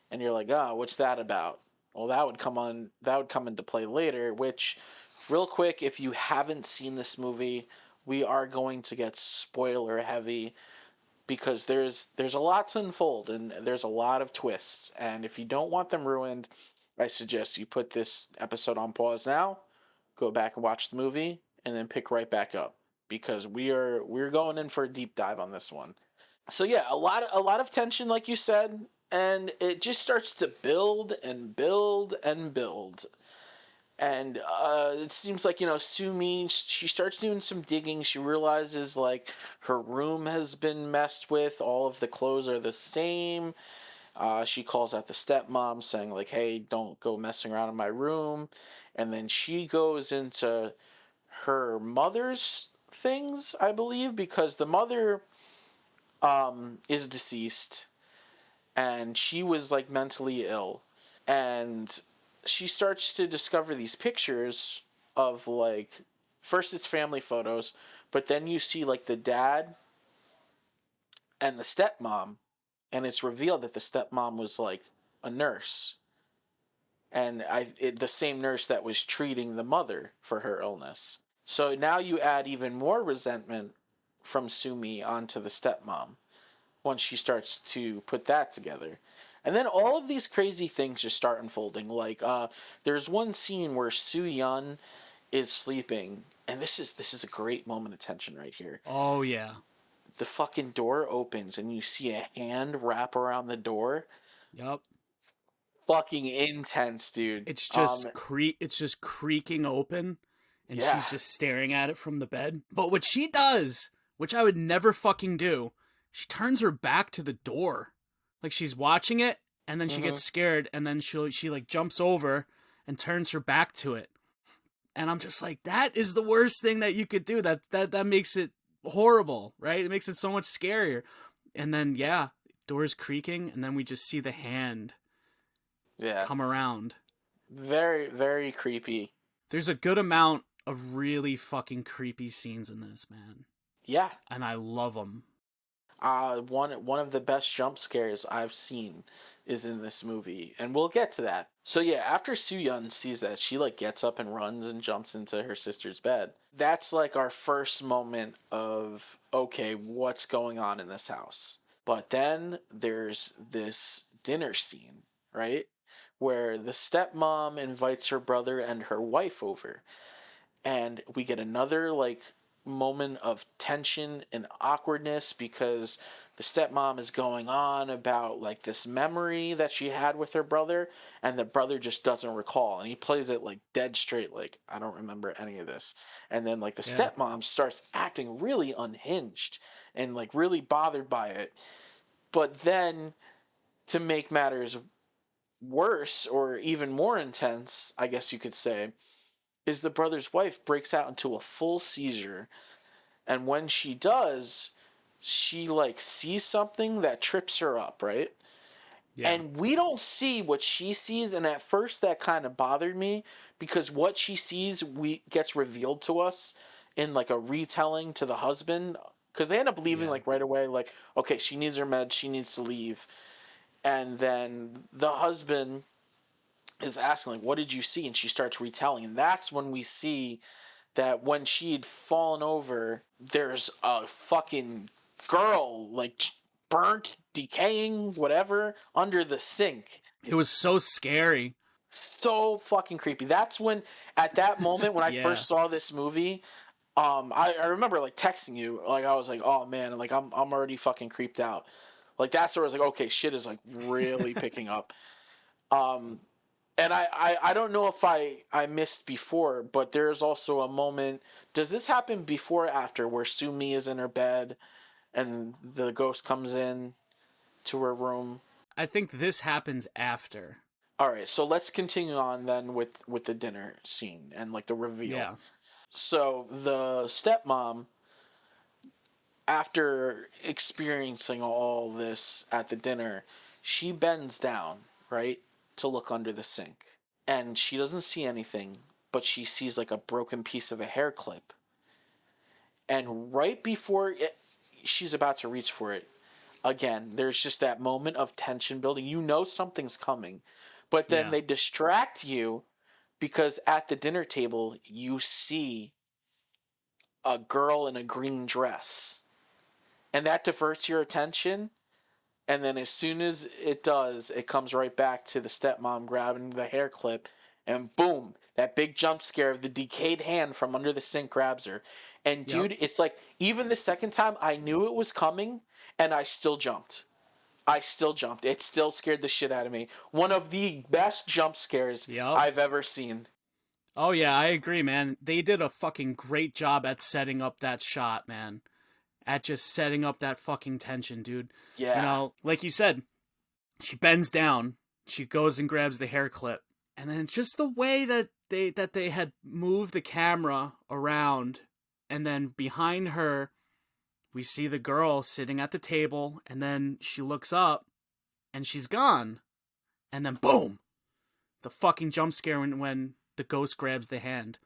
[SPEAKER 1] and you're like, oh, what's that about? Well, that would come into play later. Which, real quick, if you haven't seen this movie, we are going to get spoiler heavy because there's a lot to unfold and there's a lot of twists, and if you don't want them ruined, I suggest you put this episode on pause now, go back and watch the movie, and then pick right back up because we're going in for a deep dive on this one. So yeah, a lot of tension, like you said, and it just starts to build and build and build. And it seems like, Sumi, she starts doing some digging. She realizes like her room has been messed with. All of the clothes are the same. She calls out the stepmom, saying like, "Hey, don't go messing around in my room." And then she goes into her mother's things, I believe, because the mother is deceased, and she was like mentally ill, and she starts to discover these pictures of like, first it's family photos, but then you see like the dad and the stepmom, and it's revealed that the stepmom was like a nurse, and the same nurse that was treating the mother for her illness. So now you add even more resentment from Sumi onto the stepmom once she starts to put that together. And then all of these crazy things just start unfolding. Like, there's one scene where Soo Yun is sleeping, and this is a great moment of tension right here.
[SPEAKER 2] Oh yeah.
[SPEAKER 1] The fucking door opens, and you see a hand wrap around the door.
[SPEAKER 2] Yep.
[SPEAKER 1] Fucking intense, dude.
[SPEAKER 2] It's just creaking open, and
[SPEAKER 1] Yeah.
[SPEAKER 2] she's just staring at it from the bed. But what she does, which I would never fucking do, she turns her back to the door. Like she's watching it, and then she
[SPEAKER 1] Mm-hmm.
[SPEAKER 2] gets scared, and then she like jumps over and turns her back to it. And I'm just like, that is the worst thing that you could do. That makes it horrible, right? It makes it so much scarier. And then yeah, doors creaking, and then we just see the hand
[SPEAKER 1] Yeah.
[SPEAKER 2] come around.
[SPEAKER 1] Very, very creepy.
[SPEAKER 2] There's a good amount of really fucking creepy scenes in this, man.
[SPEAKER 1] Yeah.
[SPEAKER 2] And I love them.
[SPEAKER 1] One of the best jump scares I've seen is in this movie, and we'll get to that. So yeah, after Soo Yun sees that, she like gets up and runs and jumps into her sister's bed. That's like our first moment of, okay, what's going on in this house? But then there's this dinner scene, right? Where the stepmom invites her brother and her wife over, and we get another like moment of tension and awkwardness because the stepmom is going on about like this memory that she had with her brother, and the brother just doesn't recall, and he plays it like dead straight, like, I don't remember any of this. And then like the
[SPEAKER 2] Yeah.
[SPEAKER 1] stepmom starts acting really unhinged and like really bothered by it. But then, to make matters worse, or even more intense, I guess you could say, is the brother's wife breaks out into a full seizure. And when she does, she like sees something that trips her up, right?
[SPEAKER 2] Yeah.
[SPEAKER 1] And we don't see what she sees, and at first that kind of bothered me because what she sees gets revealed to us in like a retelling to the husband, because they end up leaving
[SPEAKER 2] Yeah.
[SPEAKER 1] like right away, like, okay, she needs her meds, she needs to leave. And then the husband is asking, like, what did you see? And she starts retelling, and that's when we see that when she'd fallen over, there's a fucking girl, like, burnt, decaying, whatever, under the sink.
[SPEAKER 2] It was so scary.
[SPEAKER 1] So fucking creepy. That's when, at that moment, when I
[SPEAKER 2] Yeah.
[SPEAKER 1] first saw this movie, I remember like texting you, like I was like, oh man, like I'm already fucking creeped out. Like that's where I was like, okay, shit is like really picking up. Um, and I don't know if I missed before, but there's also a moment. Does this happen before or after where Sumi is in her bed and the ghost comes in to her room?
[SPEAKER 2] I think this happens after.
[SPEAKER 1] All right, so let's continue on then with the dinner scene and like the reveal.
[SPEAKER 2] Yeah.
[SPEAKER 1] So the stepmom, after experiencing all this at the dinner, she bends down, right, to look under the sink. And she doesn't see anything, but she sees like a broken piece of a hair clip. And right before she's about to reach for it, again, there's just that moment of tension building. You know something's coming, but then
[SPEAKER 2] Yeah.
[SPEAKER 1] they distract you because at the dinner table, you see a girl in a green dress. And that diverts your attention. And then as soon as it does, it comes right back to the stepmom grabbing the hair clip, and boom, that big jump scare of the decayed hand from under the sink grabs her. And
[SPEAKER 2] Yep.
[SPEAKER 1] dude, it's like even the second time I knew it was coming and I still jumped. I still jumped. It still scared the shit out of me. One of the best jump scares
[SPEAKER 2] Yep.
[SPEAKER 1] I've ever seen.
[SPEAKER 2] Oh yeah, I agree, man. They did a fucking great job at setting up that shot, man. At just setting up that fucking tension, dude. You
[SPEAKER 1] Yeah.
[SPEAKER 2] know, like you said, she bends down, she goes and grabs the hair clip, and then just the way that they had moved the camera around, and then behind her we see the girl sitting at the table, and then she looks up and she's gone. And then boom, the fucking jump scare when the ghost grabs the hand.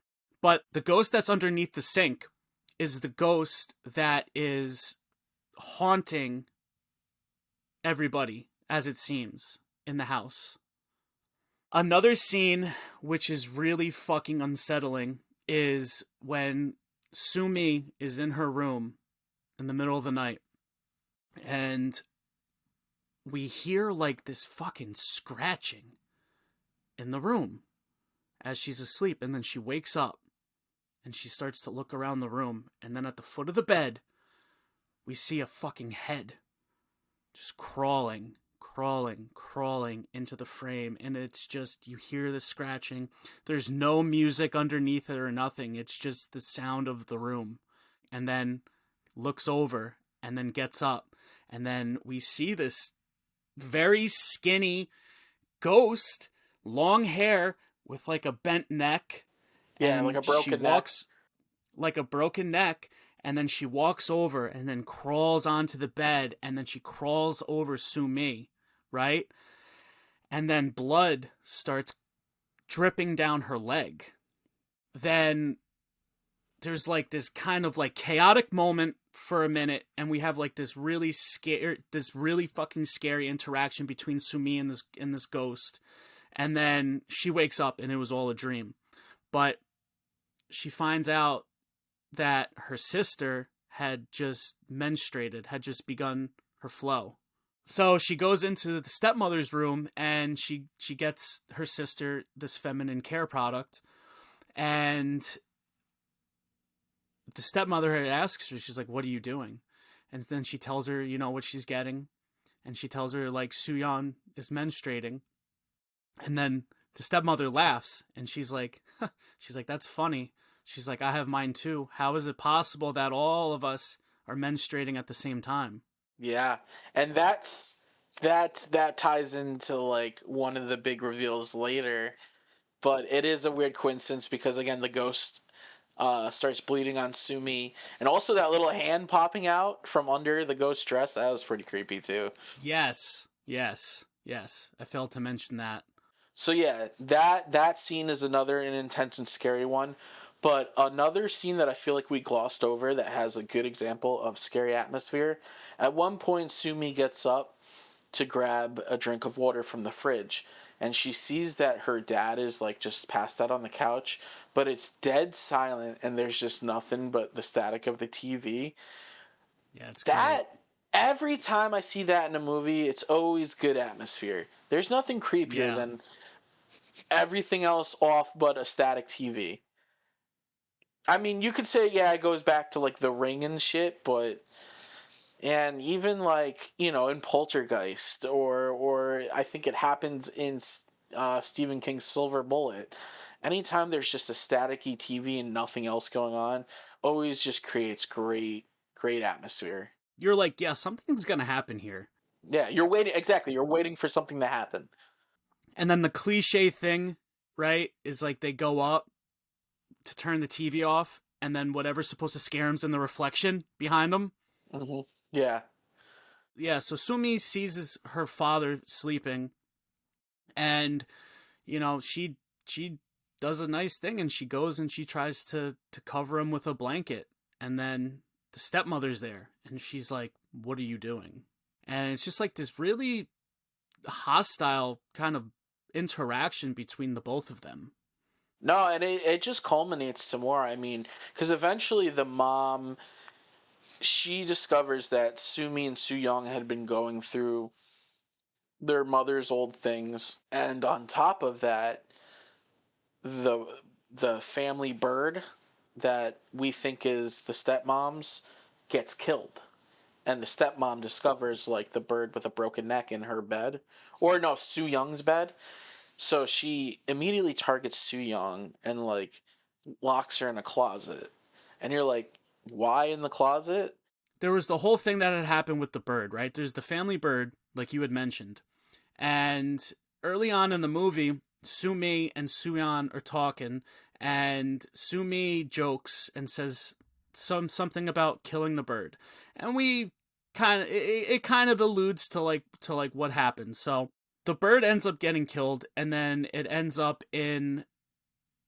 [SPEAKER 2] But the ghost that's underneath the sink is the ghost that is haunting everybody, as it seems, in the house. Another scene which is really fucking unsettling is when Sumi is in her room in the middle of the night, and we hear like this fucking scratching in the room as she's asleep, and then she wakes up and she starts to look around the room, and then at the foot of the bed we see a fucking head just crawling into the frame, and it's just, you hear the scratching. There's no music underneath it or nothing, it's just the sound of the room. And then looks over and then gets up, and then we see this very skinny ghost, long hair with like a bent neck,
[SPEAKER 1] Yeah, like
[SPEAKER 2] and
[SPEAKER 1] a
[SPEAKER 2] she
[SPEAKER 1] broken neck.
[SPEAKER 2] walks like a broken neck, and then she walks over and then crawls onto the bed, and then she crawls over Sumi, right? And then blood starts dripping down her leg. Then there's like this kind of like chaotic moment for a minute, and we have like this really fucking scary interaction between Sumi and this ghost. And then she wakes up and it was all a dream. But she finds out that her sister had just menstruated, had just begun her flow. So she goes into the stepmother's room and she gets her sister this feminine care product, and the stepmother asks her, she's like, "What are you doing?" And then she tells her, you know, what she's getting, and she tells her like Suyeon is menstruating, and then the stepmother laughs and she's like, "That's funny." She's like, "I have mine too. How is it possible that all of us are menstruating at the same time?"
[SPEAKER 1] Yeah. And that ties into like one of the big reveals later, but it is a weird coincidence because again the ghost starts bleeding on Sumi, and also that little hand popping out from under the ghost dress, that was pretty creepy too.
[SPEAKER 2] Yes, yes, yes. I failed to mention that.
[SPEAKER 1] So yeah, that scene is another an intense and scary one. But another scene that I feel like we glossed over that has a good example of scary atmosphere. At one point, Sumi gets up to grab a drink of water from the fridge, and she sees that her dad is like just passed out on the couch, but it's dead silent and there's just nothing but the static of the TV.
[SPEAKER 2] Yeah, it's great.
[SPEAKER 1] That every time I see that in a movie, it's always good atmosphere. There's nothing creepier
[SPEAKER 2] Yeah.
[SPEAKER 1] than everything else off but a static TV. I mean, you could say yeah, it goes back to like The Ring and shit, but and even like in Poltergeist or I think it happens in Stephen King's Silver Bullet. Anytime there's just a staticky TV and nothing else going on, always just creates great atmosphere.
[SPEAKER 2] You're like, yeah, something's gonna happen here.
[SPEAKER 1] Yeah, you're waiting exactly. You're waiting for something to happen.
[SPEAKER 2] And then the cliche thing, right, is like they go up to turn the TV off, and then whatever's supposed to scare him's in the reflection behind him.
[SPEAKER 1] Hmm. Yeah.
[SPEAKER 2] Yeah, so Sumi sees her father sleeping, and she does a nice thing, and she goes and she tries to cover him with a blanket, and then the stepmother's there, and she's like, "What are you doing?" And it's just like this really hostile kind of interaction between the both of them.
[SPEAKER 1] No, and it just culminates to more. I mean, because eventually the mom, she discovers that Sumi and Soo Young had been going through their mother's old things, and on top of that, the the family bird that we think is the stepmom's gets killed, and the stepmom discovers like the bird with a broken neck in her bed, or no, Soo Young's bed. So she immediately targets Soo Young and like locks her in a closet, and you're like, why in the closet?
[SPEAKER 2] There was the whole thing that had happened with the bird, right? There's the family bird, like you had mentioned. And early on in the movie, Sumi and Suyeon are talking, and Sumi jokes and says something about killing the bird. And we it kind of alludes to like what happens. So the bird ends up getting killed, and then it ends up in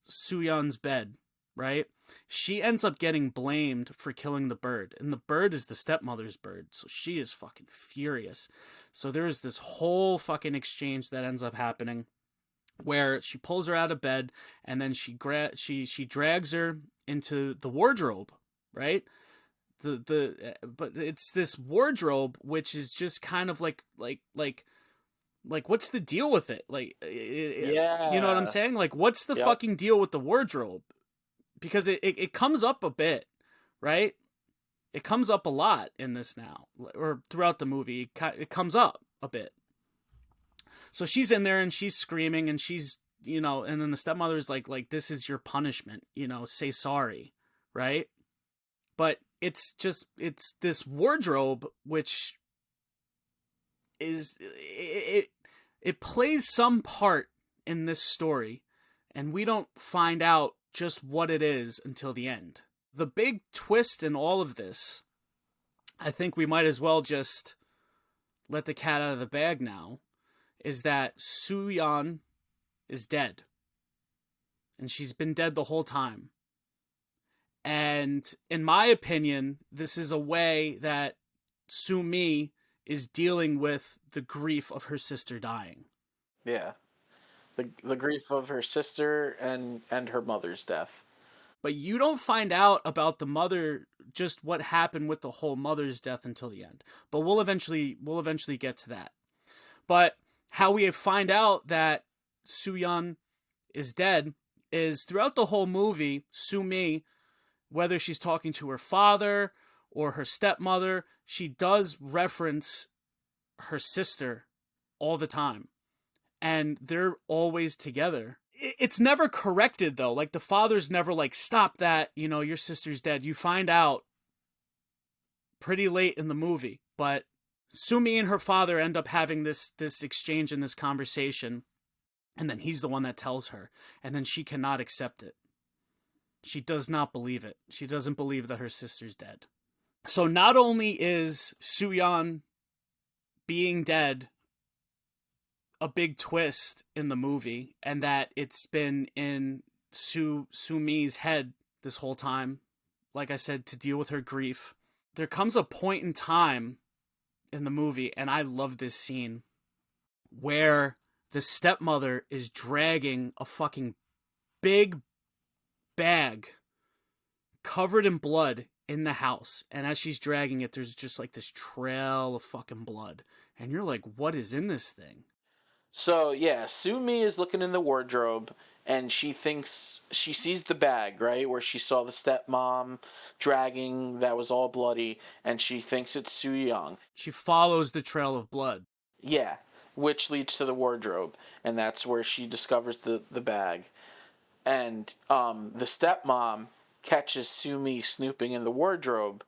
[SPEAKER 2] Suyeon's bed, right? She ends up getting blamed for killing the bird, and the bird is the stepmother's bird, so she is fucking furious. So there's this whole fucking exchange that ends up happening where she pulls her out of bed, and then she drags her into the wardrobe, right? But it's this wardrobe which is just kind of like what's the deal with it? Like you know what I'm
[SPEAKER 1] Yeah.
[SPEAKER 2] saying? Like what's the
[SPEAKER 1] Yep.
[SPEAKER 2] fucking deal with the wardrobe? Because it comes up a bit, right? It comes up a lot in this now, or throughout the movie. It comes up a bit. So she's in there and she's screaming and she's, and then the stepmother's like, this is your punishment, say sorry, right? But it's this wardrobe which is it plays some part in this story, and we don't find out just what it is until the end. The big twist in all of this, I think we might as well just let the cat out of the bag now, is that Suyeon is dead. And she's been dead the whole time. And in my opinion, this is a way that Sumi is dealing with the grief of her sister dying.
[SPEAKER 1] Yeah. The grief of her sister and her mother's death.
[SPEAKER 2] But you don't find out about the mother, just what happened with the whole mother's death until the end. But we'll eventually get to that. But how we find out that Suyeon is dead is throughout the whole movie, Sumi, whether she's talking to her father or her stepmother, she does reference her sister all the time. And they're always together. It's never corrected though. Like the father's never like, stop that, your sister's dead. You find out pretty late in the movie, but Sumi and her father end up having this exchange and this conversation, and then he's the one that tells her, and then she cannot accept it. She does not believe it. She doesn't believe that her sister's dead. So not only is Suyeon being dead a big twist in the movie, and that it's been in Sumi's head this whole time, like I said, to deal with her grief. There comes a point in time in the movie, and I love this scene, where the stepmother is dragging a fucking big bag covered in blood in the house, and as she's dragging it, there's just like this trail of fucking blood, and you're like, what is in this thing?
[SPEAKER 1] So yeah, Sumi is looking in the wardrobe, and she sees the bag, right, where she saw the stepmom dragging that was all bloody, and she thinks it's Soo Young.
[SPEAKER 2] She follows the trail of blood.
[SPEAKER 1] Yeah, which leads to the wardrobe, and that's where she discovers the bag. And the stepmom catches Sumi snooping in the wardrobe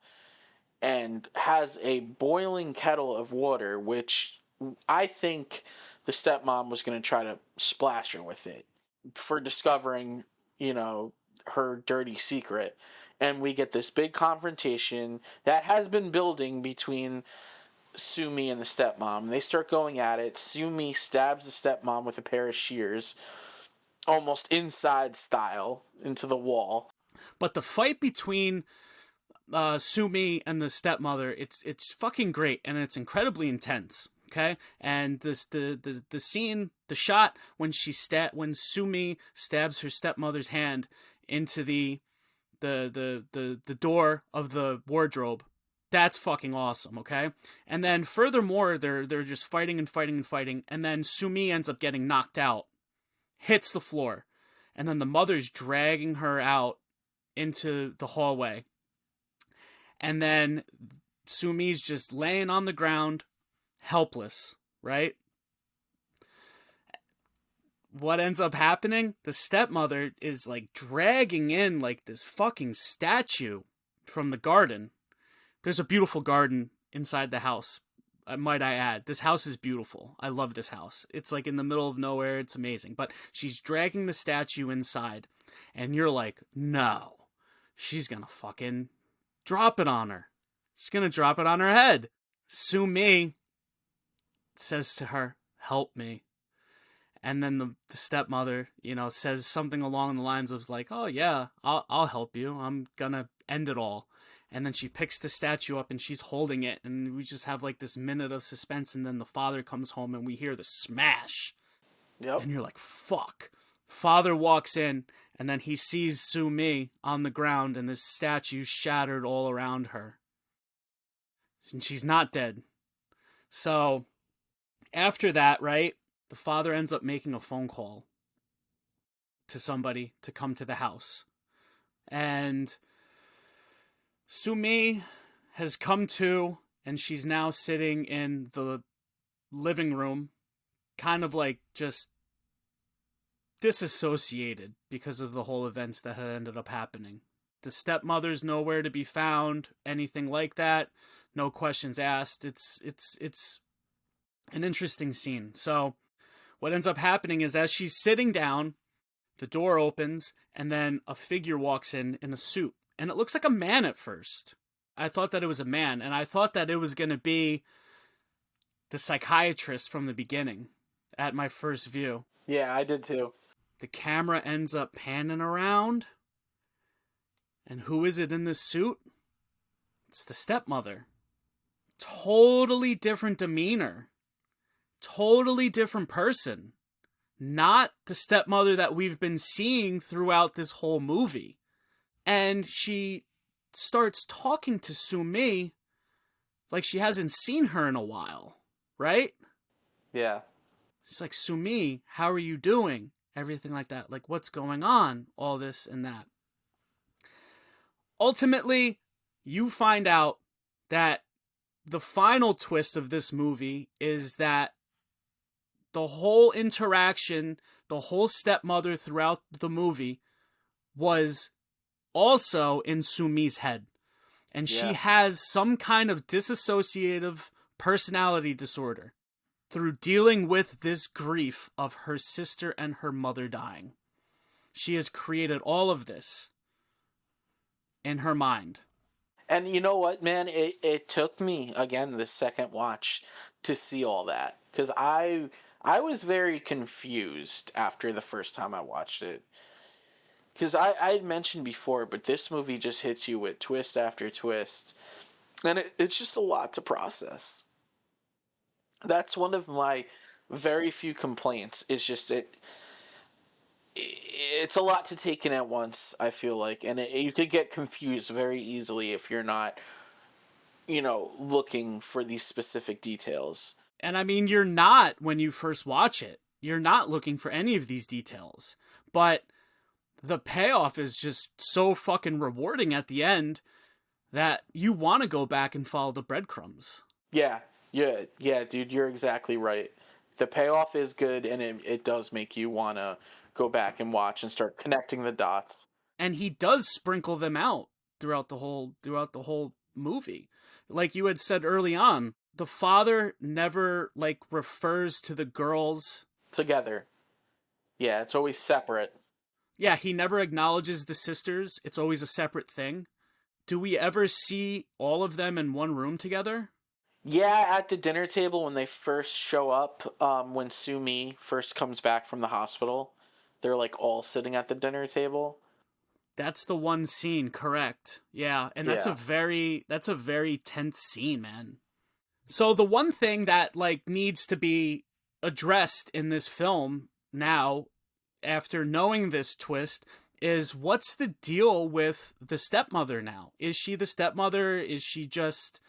[SPEAKER 1] and has a boiling kettle of water, which I think the stepmom was going to try to splash her with it for discovering, her dirty secret. And we get this big confrontation that has been building between Sumi and the stepmom. They start going at it. Sumi stabs the stepmom with a pair of shears, almost inside style, into the wall.
[SPEAKER 2] But the fight between Sumi and the stepmother, it's fucking great, and it's incredibly intense. Okay, and the scene, the shot when Sumi stabs her stepmother's hand into the door of the wardrobe, that's fucking awesome. Okay, and then furthermore, they're just fighting and fighting and fighting, and then Sumi ends up getting knocked out, hits the floor, and then the mother's dragging her out into the hallway, and then Sumi's just laying on the ground, helpless, right? What ends up happening? The stepmother is like dragging in like this fucking statue from the garden. There's a beautiful garden inside the house, might I add. This house is beautiful. I love this house. It's like in the middle of nowhere. It's amazing. But she's dragging the statue inside, and you're like, no, she's gonna fucking drop it on her. She's gonna drop it on her head. Sumi says to her, help me. And then the stepmother, says something along the lines of like, oh yeah, I'll help you. I'm gonna end it all. And then she picks the statue up and she's holding it, and we just have like this minute of suspense, and then the father comes home and we hear the smash.
[SPEAKER 1] Yep.
[SPEAKER 2] And you're like, fuck. Father walks in, and then he sees Sumi on the ground, and this statue shattered all around her. And she's not dead. So after that, right, the father ends up making a phone call to somebody to come to the house. And Sumi has come to, and she's now sitting in the living room, kind of like just disassociated because of the whole events that had ended up happening. The stepmother's nowhere to be found, anything like that. No questions asked. It's an interesting scene. So what ends up happening is, as she's sitting down, the door opens, and then a figure walks in a suit. And it looks like a man at first. I thought that it was a man, and I thought that it was going to be the psychiatrist from the beginning at my first view.
[SPEAKER 1] Yeah, I did too.
[SPEAKER 2] The camera ends up panning around. And who is it in this suit? It's the stepmother. Totally different demeanor. Totally different person. Not the stepmother that we've been seeing throughout this whole movie. And she starts talking to Sumi like she hasn't seen her in a while, right?
[SPEAKER 1] Yeah.
[SPEAKER 2] She's like, Sumi, how are you doing? Everything like that. Like, what's going on? All this and that. Ultimately, you find out that the final twist of this movie is that the whole interaction, the whole stepmother throughout the movie was also in Sumi's head. And she has some kind of dissociative personality disorder. Through dealing with this grief of her sister and her mother dying, she has created all of this in her mind.
[SPEAKER 1] And you know what, man? It took me, again, the second watch to see all that. Because I was very confused after the first time I watched it. Because I had mentioned before, but this movie just hits you with twist after twist. And it's just a lot to process. That's one of my very few complaints, is just it's a lot to take in at once, I feel like. And you could get confused very easily if you're not, looking for these specific details.
[SPEAKER 2] And I mean, you're not when you first watch it. You're not looking for any of these details. But the payoff is just so fucking rewarding at the end that you want to go back and follow the breadcrumbs.
[SPEAKER 1] Yeah, dude, you're exactly right. The payoff is good, and it does make you want to go back and watch and start connecting the dots.
[SPEAKER 2] And he does sprinkle them out throughout the whole movie. Like you had said early on, the father never refers to the girls
[SPEAKER 1] together. Yeah, it's always separate.
[SPEAKER 2] Yeah, he never acknowledges the sisters. It's always a separate thing. Do we ever see all of them in one room together?
[SPEAKER 1] Yeah, at the dinner table when they first show up, when Sumi first comes back from the hospital, they're all sitting at the dinner table.
[SPEAKER 2] That's the one scene, correct. Yeah, and that's a very tense scene, man. So the one thing that needs to be addressed in this film now, after knowing this twist, is what's the deal with the stepmother now? Is she the stepmother? Is she just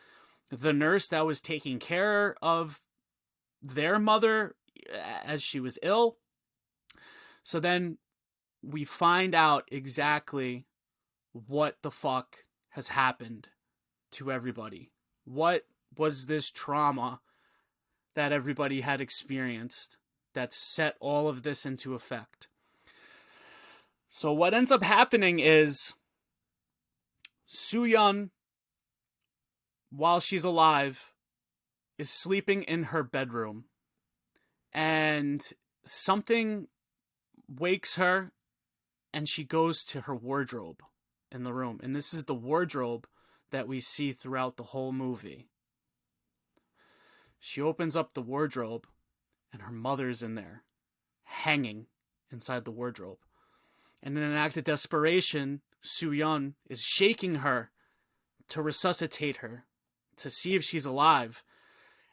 [SPEAKER 2] the nurse that was taking care of their mother as she was ill? So then we find out exactly what the fuck has happened to everybody. What was this trauma that everybody had experienced that set all of this into effect? So what ends up happening is Soo-yeon, while she's alive, is sleeping in her bedroom, and something wakes her, and she goes to her wardrobe in the room. And this is the wardrobe that we see throughout the whole movie. She opens up the wardrobe, and her mother's in there, hanging inside the wardrobe. And in an act of desperation, Soo-yeon is shaking her to resuscitate her, to see if she's alive.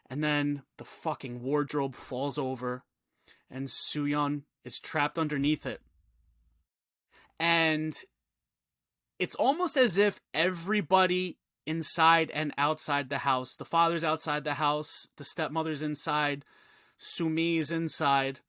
[SPEAKER 2] And then the fucking wardrobe falls over, and Soo-yeon is trapped underneath it. And it's almost as if everybody inside and outside the house, the father's outside the house, the stepmother's inside, Sumi's inside,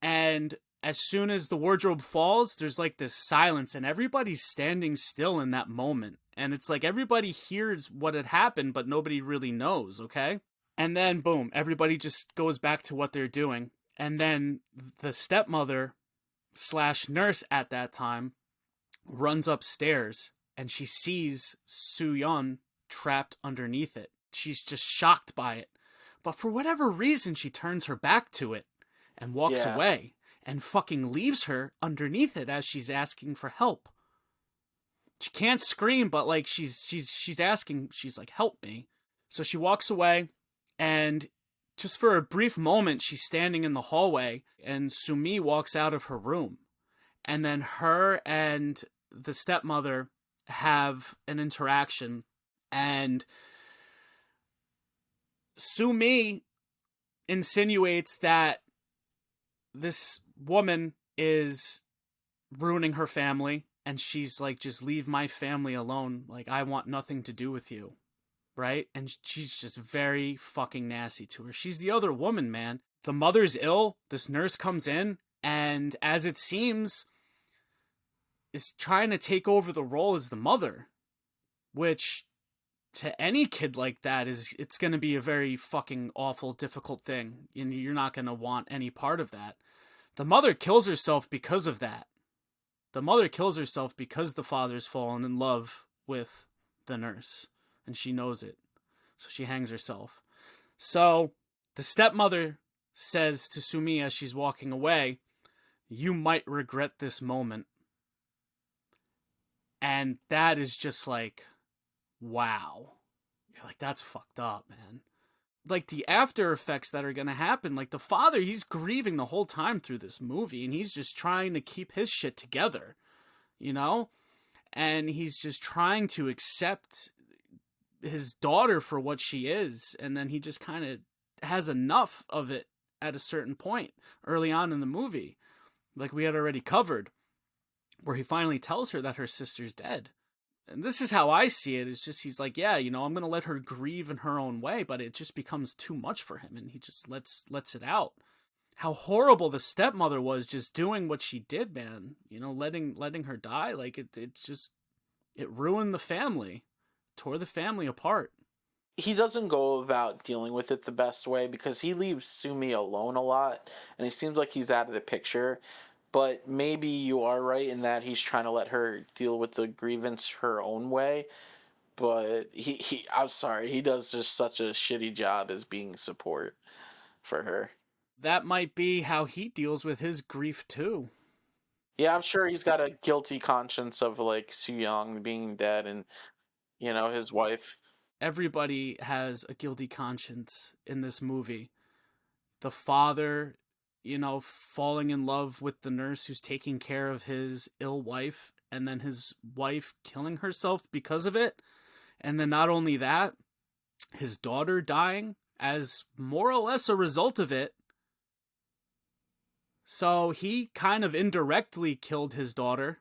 [SPEAKER 2] and as soon as the wardrobe falls, there's this silence, and everybody's standing still in that moment. And it's everybody hears what had happened, but nobody really knows, okay? And then, boom, everybody just goes back to what they're doing. And then the stepmother / nurse at that time runs upstairs, and she sees Soo-yeon trapped underneath it. She's just shocked by it. But for whatever reason, she turns her back to it and walks away. And fucking leaves her underneath it as she's asking for help. She can't scream, but she's asking, she's help me. So she walks away, and just for a brief moment, she's standing in the hallway, and Sumi walks out of her room. And then her and the stepmother have an interaction, and Sumi insinuates that this woman is ruining her family, and she's just leave my family alone. I want nothing to do with you, right? And she's just very fucking nasty to her. She's the other woman, man. The mother's ill. This nurse comes in, and as it seems, is trying to take over the role as the mother, which to any kid like that it's going to be a very fucking awful, difficult thing. And you're not going to want any part of that. The mother kills herself because of that. The mother kills herself because the father's fallen in love with the nurse, and she knows it. So she hangs herself. So the stepmother says to Sumi as she's walking away, "You might regret this moment." And that is just like, wow. You're like, that's fucked up, man. Like the after effects that are gonna happen, like the father, he's grieving the whole time through this movie, and he's just trying to keep his shit together, you know? And he's just trying to accept his daughter for what she is, and then he just kind of has enough of it at a certain point early on in the movie, like we had already covered, where he finally tells her that her sister's dead. And this is how I see it. It's just he's like, yeah, you know, I'm gonna let her grieve in her own way, but it just becomes too much for him, and he just lets it out. How horrible the stepmother was, just doing what she did, man. You know, letting her die, like it just it ruined the family, tore the family apart.
[SPEAKER 1] He doesn't go about dealing with it the best way because he leaves Sumi alone a lot, and it seems like he's out of the picture. But maybe you are right in that he's trying to let her deal with the grievance her own way. But I'm sorry, he does just such a shitty job as being support for her.
[SPEAKER 2] That might be how he deals with his grief too.
[SPEAKER 1] Yeah, I'm sure he's got a guilty conscience of like Soo Young being dead and his wife.
[SPEAKER 2] Everybody has a guilty conscience in this movie. The father, you know, falling in love with the nurse who's taking care of his ill wife, and then his wife killing herself because of it. And then not only that, his daughter dying as more or less a result of it. So he kind of indirectly killed his daughter.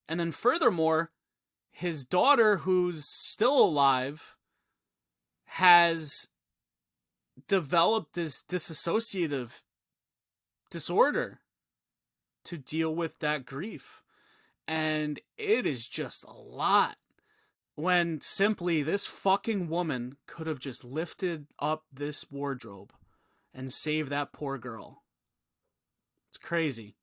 [SPEAKER 2] And then furthermore, his daughter, who's still alive, has developed this dissociative disorder to deal with that grief. And it is just a lot. When simply this fucking woman could have just lifted up this wardrobe and saved that poor girl. It's crazy.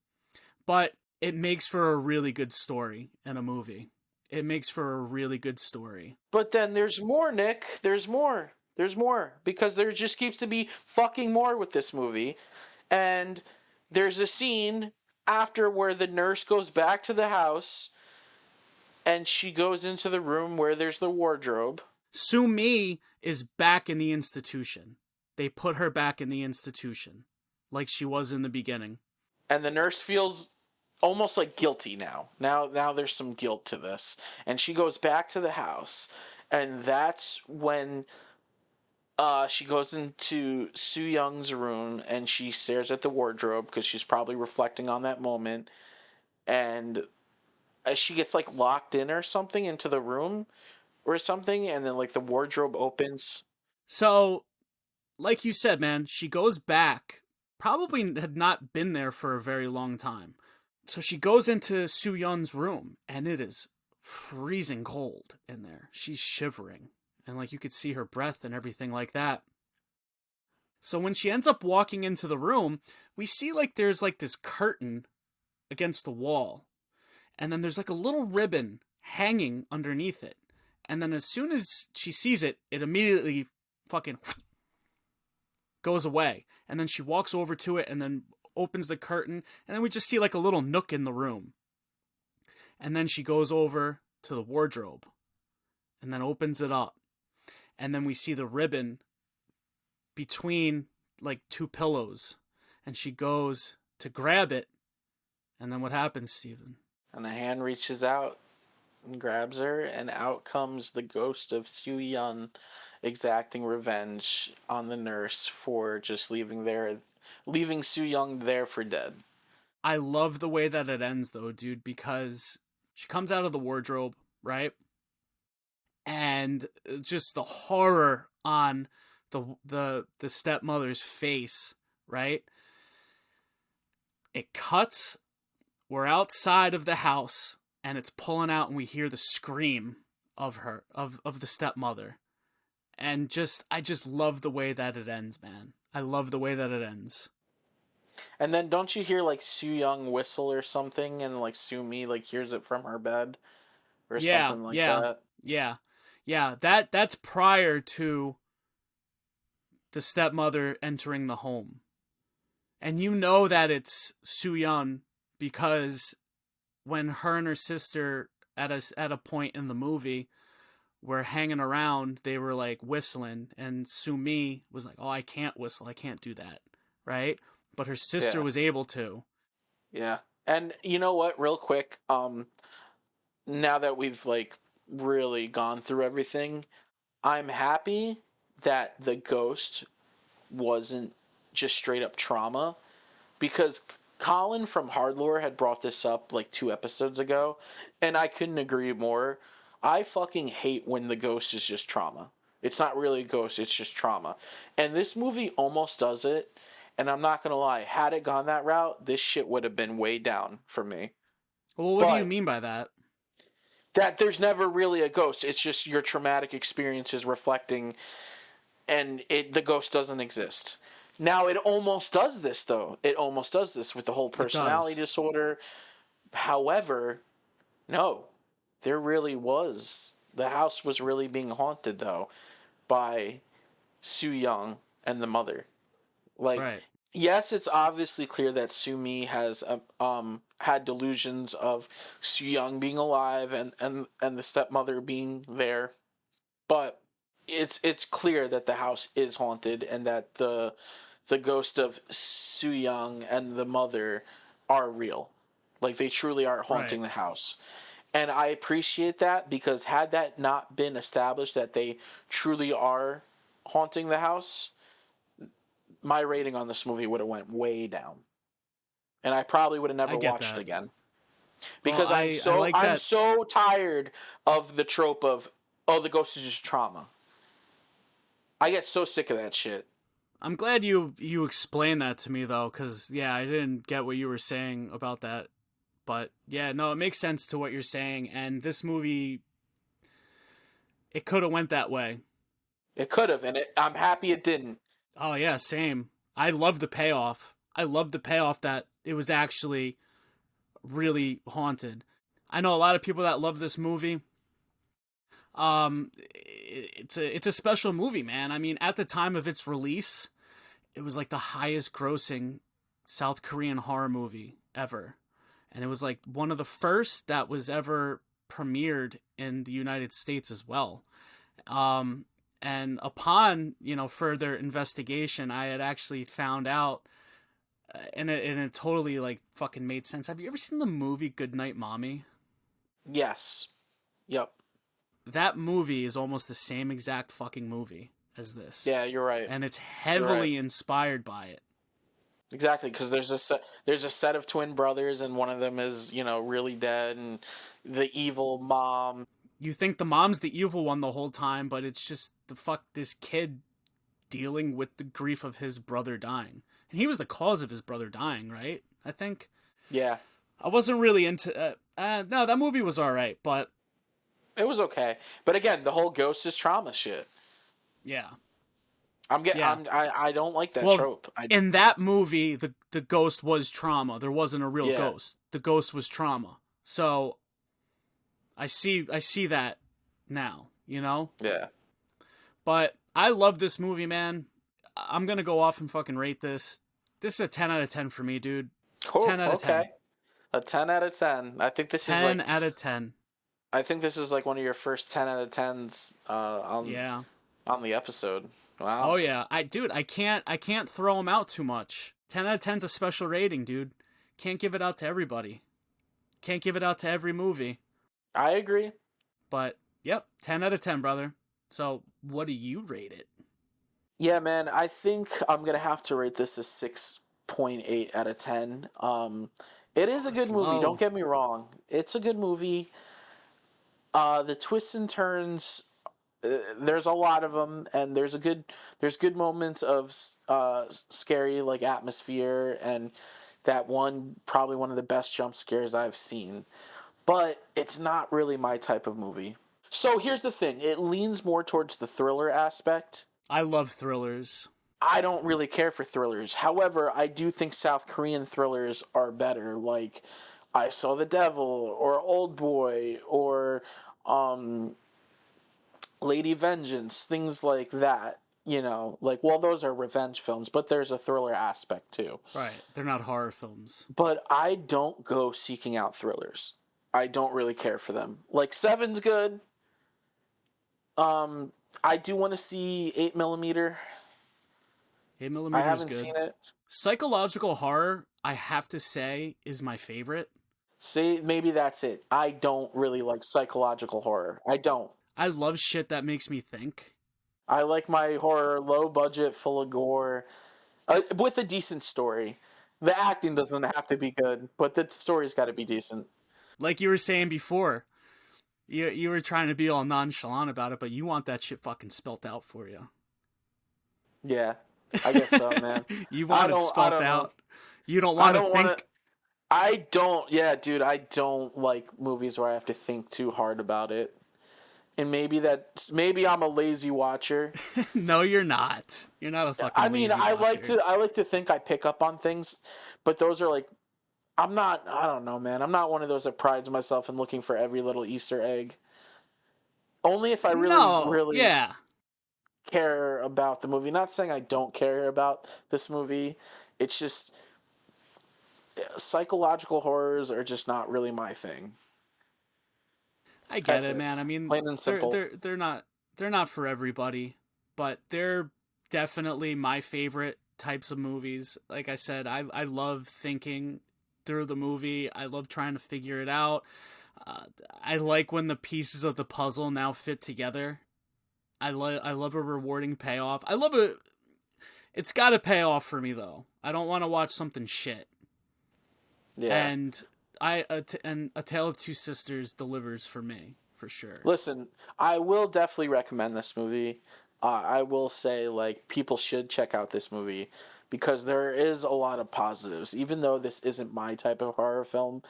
[SPEAKER 2] But it makes for a really good story in a movie. It makes for a really good story.
[SPEAKER 1] But then there's more, Nick. There's more. There's more. Because there just keeps to be fucking more with this movie. And there's a scene after where the nurse goes back to the house and she goes into the room where there's the wardrobe.
[SPEAKER 2] Sumi is back in the institution. They put her back in the institution like she was in the beginning.
[SPEAKER 1] And the nurse feels almost like guilty now. Now there's some guilt to this. And she goes back to the house. And that's when she goes into Soo Young's room and she stares at the wardrobe because she's probably reflecting on that moment. And as she gets like locked in or something into the room or something, and then like the wardrobe opens.
[SPEAKER 2] So, like you said, man, she goes back. Probably had not been there for a very long time. So she goes into Soo Yun's room, and it is freezing cold in there. She's shivering, and like you could see her breath and everything like that. So when she ends up walking into the room, we see like there's like this curtain against the wall, and then there's like a little ribbon hanging underneath it. And then as soon as she sees it, it immediately fucking goes away. And then she walks over to it and then opens the curtain, and then we just see like a little nook in the room. And then she goes over to the wardrobe and then opens it up. And then we see the ribbon between like two pillows, and she goes to grab it. And then what happens, Steven?
[SPEAKER 1] And a hand reaches out and grabs her, and out comes the ghost of Soo Yun exacting revenge on the nurse for just leaving Soo Young there for dead.
[SPEAKER 2] I love the way that it ends though, dude, because she comes out of the wardrobe, right? And just the horror on the stepmother's face, right? It cuts. We're outside of the house, and it's pulling out, and we hear the scream of her, of the stepmother. And I just love the way that it ends, man. I love the way that it ends.
[SPEAKER 1] And then don't you hear like Soo Young whistle or something, and like Sumi like hears it from her bed or something like that?
[SPEAKER 2] Yeah. That's prior to the stepmother entering the home. And you know that it's Soo-young because when her and her sister at a point in the movie were hanging around, they were like whistling, and Sumi was like, "Oh, I can't whistle. I can't do that." Right? But her sister
[SPEAKER 1] Yeah.
[SPEAKER 2] was able to.
[SPEAKER 1] Yeah. And you know what, real quick, now that we've like really gone through everything, I'm happy that the ghost wasn't just straight up trauma, because Colin from Hardlore had brought this up like 2 episodes ago, and I couldn't agree more. I fucking hate when the ghost is just trauma. It's not really a ghost, it's just trauma. And this movie almost does it, and I'm not gonna lie, had it gone that route, this shit would have been way down for me.
[SPEAKER 2] Well, what do you
[SPEAKER 1] But
[SPEAKER 2] mean by that?
[SPEAKER 1] that there's never really a ghost. It's just your traumatic experiences reflecting, and the ghost doesn't exist. Now it almost does this though. It almost does this with the whole
[SPEAKER 2] It
[SPEAKER 1] personality
[SPEAKER 2] does.
[SPEAKER 1] disorder. However, no, there really was. The house was really being haunted though by Soo-young and the mother. Like,
[SPEAKER 2] Right.
[SPEAKER 1] yes, it's obviously clear that Sumi has had delusions of Soo-young being alive and the stepmother being there, but it's clear that the house is haunted and that the ghost of Soo-young and the mother are real. Like, they truly are
[SPEAKER 2] Right.
[SPEAKER 1] haunting the house. And I appreciate that, because had that not been established that they truly are haunting the house, my rating on this movie would have went way down. And I probably would have
[SPEAKER 2] I
[SPEAKER 1] never
[SPEAKER 2] get
[SPEAKER 1] watched it
[SPEAKER 2] that.
[SPEAKER 1] again.
[SPEAKER 2] Well,
[SPEAKER 1] Because
[SPEAKER 2] I like
[SPEAKER 1] I'm
[SPEAKER 2] that.
[SPEAKER 1] so tired of the trope of, oh, the ghost is just trauma. I get so sick of that shit.
[SPEAKER 2] I'm glad you explained that to me though, because yeah, I didn't get what you were saying about that. But yeah, no, it makes sense to what you're saying. And this movie, it could have went that way.
[SPEAKER 1] It could have, and I'm happy it didn't.
[SPEAKER 2] Oh yeah, same. I love the payoff. I love the payoff that it was actually really haunted. I know a lot of people that love this movie. It's a special movie, man. I mean, at the time of its release, it was like the highest grossing South Korean horror movie ever. And it was like one of the first that was ever premiered in the United States as well. And upon, further investigation, I had actually found out, and it totally like fucking made sense. Have you ever seen the movie Goodnight Mommy?
[SPEAKER 1] Yes. Yep.
[SPEAKER 2] That movie is almost the same exact fucking movie as this.
[SPEAKER 1] Yeah, you're right.
[SPEAKER 2] And it's
[SPEAKER 1] You're right.
[SPEAKER 2] heavily inspired by it.
[SPEAKER 1] Exactly, because there's a set of twin brothers, and one of them is really dead, and the evil mom.
[SPEAKER 2] You think the mom's the evil one the whole time, but it's just this kid dealing with the grief of his brother dying. And he was the cause of his brother dying, right? I think.
[SPEAKER 1] Yeah,
[SPEAKER 2] I wasn't really into no, that movie was alright, but
[SPEAKER 1] it was okay. But again, the whole ghost is trauma shit.
[SPEAKER 2] yeah. Yeah.
[SPEAKER 1] I don't like that
[SPEAKER 2] Well,
[SPEAKER 1] trope.
[SPEAKER 2] in that movie, the ghost was trauma. There wasn't a real
[SPEAKER 1] Yeah.
[SPEAKER 2] ghost. The ghost was trauma. So I see that now,
[SPEAKER 1] Yeah.
[SPEAKER 2] But I love this movie, man. I'm gonna go off and fucking rate this. This is a 10 out of 10 for me, dude.
[SPEAKER 1] Cool.
[SPEAKER 2] 10 out of 10.
[SPEAKER 1] Okay. A 10 out of 10.
[SPEAKER 2] 10 out of 10.
[SPEAKER 1] I think this is like one of your first 10 out of 10s
[SPEAKER 2] Yeah.
[SPEAKER 1] on the episode. Wow.
[SPEAKER 2] Oh yeah. I can't throw them out too much. 10 out of 10's a special rating, dude. Can't give it out to everybody. Can't give it out to every movie.
[SPEAKER 1] I agree.
[SPEAKER 2] But yep, 10 out of 10, brother. So, what do you rate it?
[SPEAKER 1] Yeah, man, I think I'm going to have to rate this a 6.8 out of 10. It is a good
[SPEAKER 2] That's
[SPEAKER 1] movie,
[SPEAKER 2] low.
[SPEAKER 1] don't get me wrong. It's a good movie. The twists and turns, there's a lot of them, and there's good moments of scary like atmosphere, and that probably one of the best jump scares I've seen. But it's not really my type of movie. So here's the thing, it leans more towards the thriller aspect.
[SPEAKER 2] I love thrillers.
[SPEAKER 1] I don't really care for thrillers. However, I do think South Korean thrillers are better, like I Saw the Devil or Old Boy or Lady Vengeance, things like that. you know, like, well, those are revenge films, but there's a thriller aspect too.
[SPEAKER 2] Right. They're not horror films.
[SPEAKER 1] But I don't go seeking out thrillers. I don't really care for them. Like, Seven's good. I do want to see 8mm.
[SPEAKER 2] 8mm
[SPEAKER 1] I
[SPEAKER 2] is
[SPEAKER 1] haven't
[SPEAKER 2] good.
[SPEAKER 1] seen it.
[SPEAKER 2] Psychological horror, I have to say, is my favorite.
[SPEAKER 1] See, maybe that's it. I don't really like psychological horror. I don't.
[SPEAKER 2] I love shit that makes me think.
[SPEAKER 1] I like my horror low budget, full of gore, with a decent story. The acting doesn't have to be good, but the story's got to be decent.
[SPEAKER 2] Like you were saying before, you were trying to be all nonchalant about it, but you want that shit fucking spelt out for you.
[SPEAKER 1] Yeah, I guess so, man.
[SPEAKER 2] You want it spelt out.
[SPEAKER 1] Know.
[SPEAKER 2] You don't want to think.
[SPEAKER 1] I don't. Yeah, dude, I don't like movies where I have to think too hard about it. And maybe I'm a lazy watcher.
[SPEAKER 2] No, you're not. You're not a fucking.
[SPEAKER 1] I mean, I like to think I pick up on things, but those are like, I'm not. I don't know, man. I'm not one of those that prides myself in looking for every little Easter egg. Only if I really care about the movie. Not saying I don't care about this movie. It's just psychological horrors are just not really my thing.
[SPEAKER 2] I get it, man. I mean,
[SPEAKER 1] plain and simple.
[SPEAKER 2] They're not for everybody, but they're definitely my favorite types of movies. Like I said, I love thinking through the movie. I love trying to figure it out. I like when the pieces of the puzzle now fit together. I love a rewarding payoff. It's got to pay off for me though. I don't want to watch something shit.
[SPEAKER 1] Yeah.
[SPEAKER 2] And A Tale of Two Sisters delivers for me, for sure.
[SPEAKER 1] Listen, I will definitely recommend this movie. I will say, like, people should check out this movie because there is a lot of positives. Even though this isn't my type of horror film,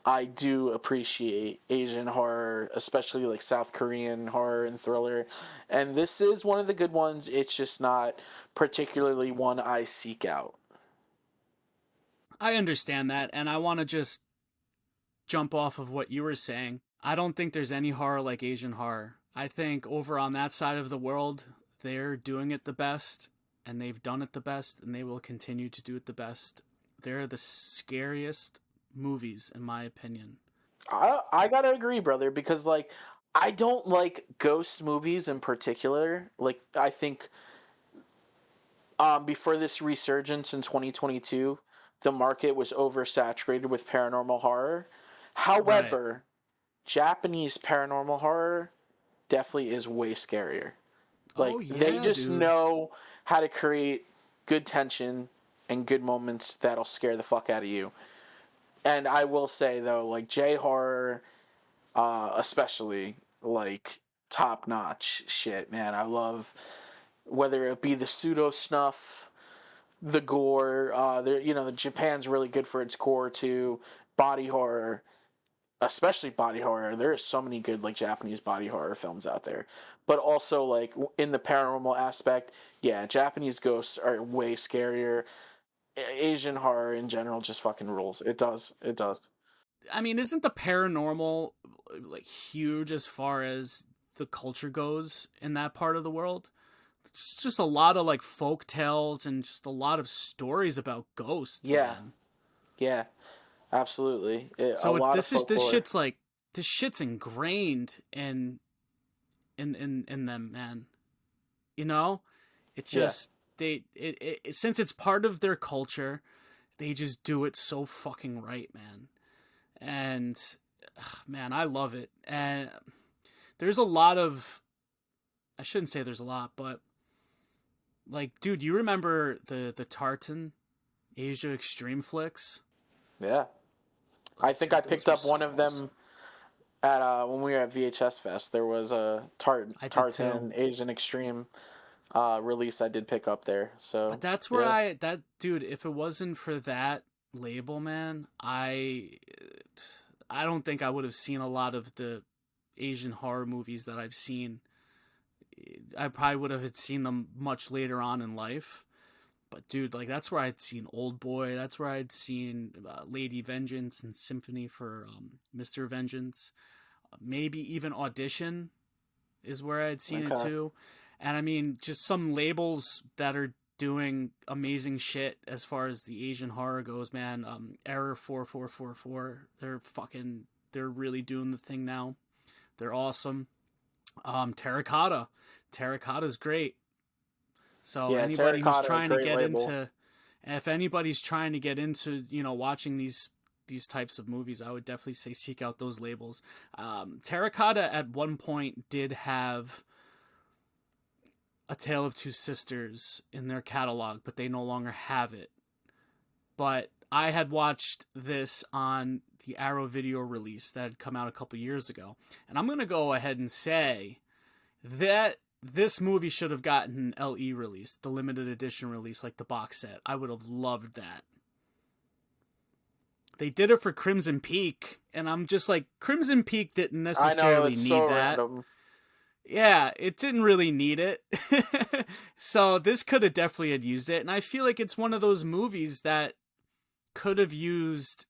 [SPEAKER 1] I do appreciate Asian horror, especially like South Korean horror and thriller. And this is one of the good ones. It's just not particularly one I seek out.
[SPEAKER 2] I understand that, and I want to just jump off of what you were saying. I don't think there's any horror like Asian horror. I think over on that side of the world, they're doing it the best, and they've done it the best, and they will continue to do it the best. They're the scariest movies, in my opinion.
[SPEAKER 1] I gotta agree, brother, because, like, I don't like ghost movies in particular. Like, I think before this resurgence in 2022, the market was oversaturated with paranormal horror. However, Japanese paranormal horror definitely is way scarier. Like, they just know how to create good tension and good moments that'll scare the fuck out of you. And I will say, though, like, J-horror, especially, like, top-notch shit, man. I love, whether it be the pseudo-snuff, the gore, Japan's really good for its gore, too. Body horror, especially body horror. There are so many good, like, Japanese body horror films out there. But also, like, in the paranormal aspect, yeah, Japanese ghosts are way scarier. Asian horror in general just fucking rules. It does.
[SPEAKER 2] I mean, isn't the paranormal, like, huge as far as the culture goes in that part of the world? It's just a lot of, like, folk tales and just a lot of stories about ghosts.
[SPEAKER 1] Yeah.
[SPEAKER 2] Man.
[SPEAKER 1] Yeah. Absolutely.
[SPEAKER 2] This shit's ingrained in them, man. You know? It just since it's part of their culture, they just do it so fucking right, man. And man, I love it. And there's a lot of, I shouldn't say there's a lot, but, like, dude, you remember the Tartan Asia Extreme flicks?
[SPEAKER 1] Yeah. I think I picked up one of them at when we were at VHS Fest. There was a Tartan Asian Extreme release I did pick up there. So
[SPEAKER 2] but that's where dude, if it wasn't for that label, man, I don't think I would have seen a lot of the Asian horror movies that I've seen. I probably would have seen them much later on in life. But dude, like, that's where I'd seen Old Boy. That's where I'd seen Lady Vengeance and Symphony for Mr. Vengeance. Maybe even Audition is where I'd seen it too. And I mean, just some labels that are doing amazing shit as far as the Asian horror goes, man. Error 4444, they're really doing the thing now. They're awesome. Terracotta's great. So
[SPEAKER 1] Yeah,
[SPEAKER 2] anybody who's
[SPEAKER 1] Terracotta,
[SPEAKER 2] trying to
[SPEAKER 1] great
[SPEAKER 2] get
[SPEAKER 1] label.
[SPEAKER 2] into, if anybody's trying to get into, watching these types of movies, I would definitely say seek out those labels. Terracotta at one point did have A Tale of Two Sisters in their catalog, but they no longer have it. But I had watched this on the Arrow video release that had come out a couple years ago, and I'm gonna go ahead and say that this movie should have gotten an LE release, the limited edition release, like the box set. I would have loved that. They did it for Crimson Peak, and I'm just like, Crimson Peak didn't
[SPEAKER 1] I know,
[SPEAKER 2] necessarily
[SPEAKER 1] it's
[SPEAKER 2] need
[SPEAKER 1] so
[SPEAKER 2] that.
[SPEAKER 1] random.
[SPEAKER 2] Yeah, it didn't really need it. So this could have definitely had used it, and I feel like it's one of those movies that could have used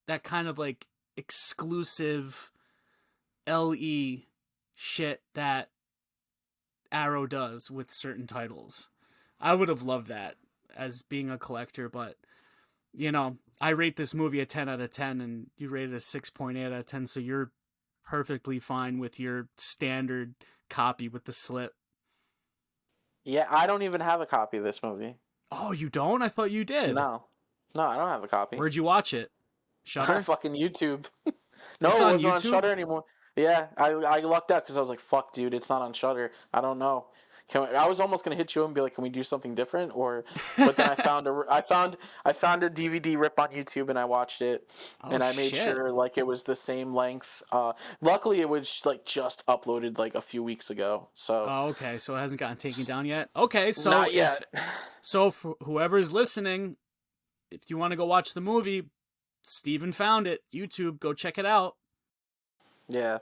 [SPEAKER 2] that kind of like exclusive LE shit that Arrow does with certain titles. I would have loved that as being a collector, but I rate this movie a 10 out of 10 and you rate it a 6.8 out of 10, so you're perfectly fine with your standard copy with the slip.
[SPEAKER 1] Yeah, I don't even have a copy of this movie.
[SPEAKER 2] Oh, you don't? I thought you did.
[SPEAKER 1] No, I don't have a copy.
[SPEAKER 2] Where'd you watch it? Shudder?
[SPEAKER 1] Fucking YouTube. No,
[SPEAKER 2] It's
[SPEAKER 1] it
[SPEAKER 2] on
[SPEAKER 1] wasn't on
[SPEAKER 2] YouTube?
[SPEAKER 1] Shudder anymore. Yeah, I lucked out because I was like, "Fuck, dude, it's not on Shudder." I don't know. I was almost gonna hit you and be like, "Can we do something different?" But then I found a DVD rip on YouTube and I watched it,
[SPEAKER 2] Oh,
[SPEAKER 1] and I made
[SPEAKER 2] shit.
[SPEAKER 1] sure like it was the same length. Luckily, it was like just uploaded like a few weeks ago. So
[SPEAKER 2] Oh, okay, so it hasn't gotten taken down yet. Okay, so
[SPEAKER 1] not yet.
[SPEAKER 2] for whoever's listening, if you want to go watch the movie, Steven found it. YouTube, go check it out.
[SPEAKER 1] Yeah.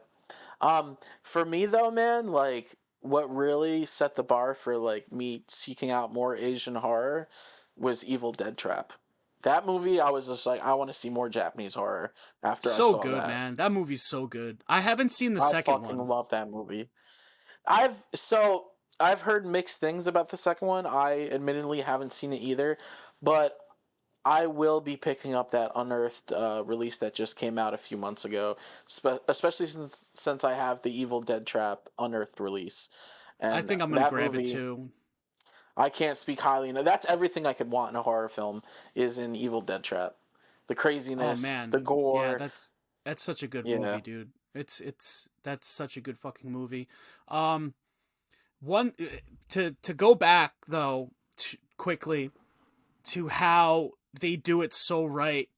[SPEAKER 1] For me though, man, like what really set the bar for like me seeking out more Asian horror was Evil Dead Trap. That movie, I was just like, I want to see more Japanese horror after I
[SPEAKER 2] So
[SPEAKER 1] saw
[SPEAKER 2] good,
[SPEAKER 1] that.
[SPEAKER 2] man. That movie's so good. I haven't seen the
[SPEAKER 1] I
[SPEAKER 2] second
[SPEAKER 1] fucking
[SPEAKER 2] one.
[SPEAKER 1] love that movie. I've heard mixed things about the second one. I admittedly haven't seen it either, but I will be picking up that Unearthed release that just came out a few months ago, especially since I have the Evil Dead Trap Unearthed release. And
[SPEAKER 2] I think I'm gonna
[SPEAKER 1] that
[SPEAKER 2] grab
[SPEAKER 1] movie,
[SPEAKER 2] it too.
[SPEAKER 1] I can't speak highly enough. That's everything I could want in a horror film is in Evil Dead Trap. The
[SPEAKER 2] Oh
[SPEAKER 1] craziness,
[SPEAKER 2] man,
[SPEAKER 1] the
[SPEAKER 2] yeah,
[SPEAKER 1] gore.
[SPEAKER 2] that's such a good
[SPEAKER 1] Yeah.
[SPEAKER 2] movie, dude. That's such a good fucking movie. Um, one to go back though quickly to how they do it so right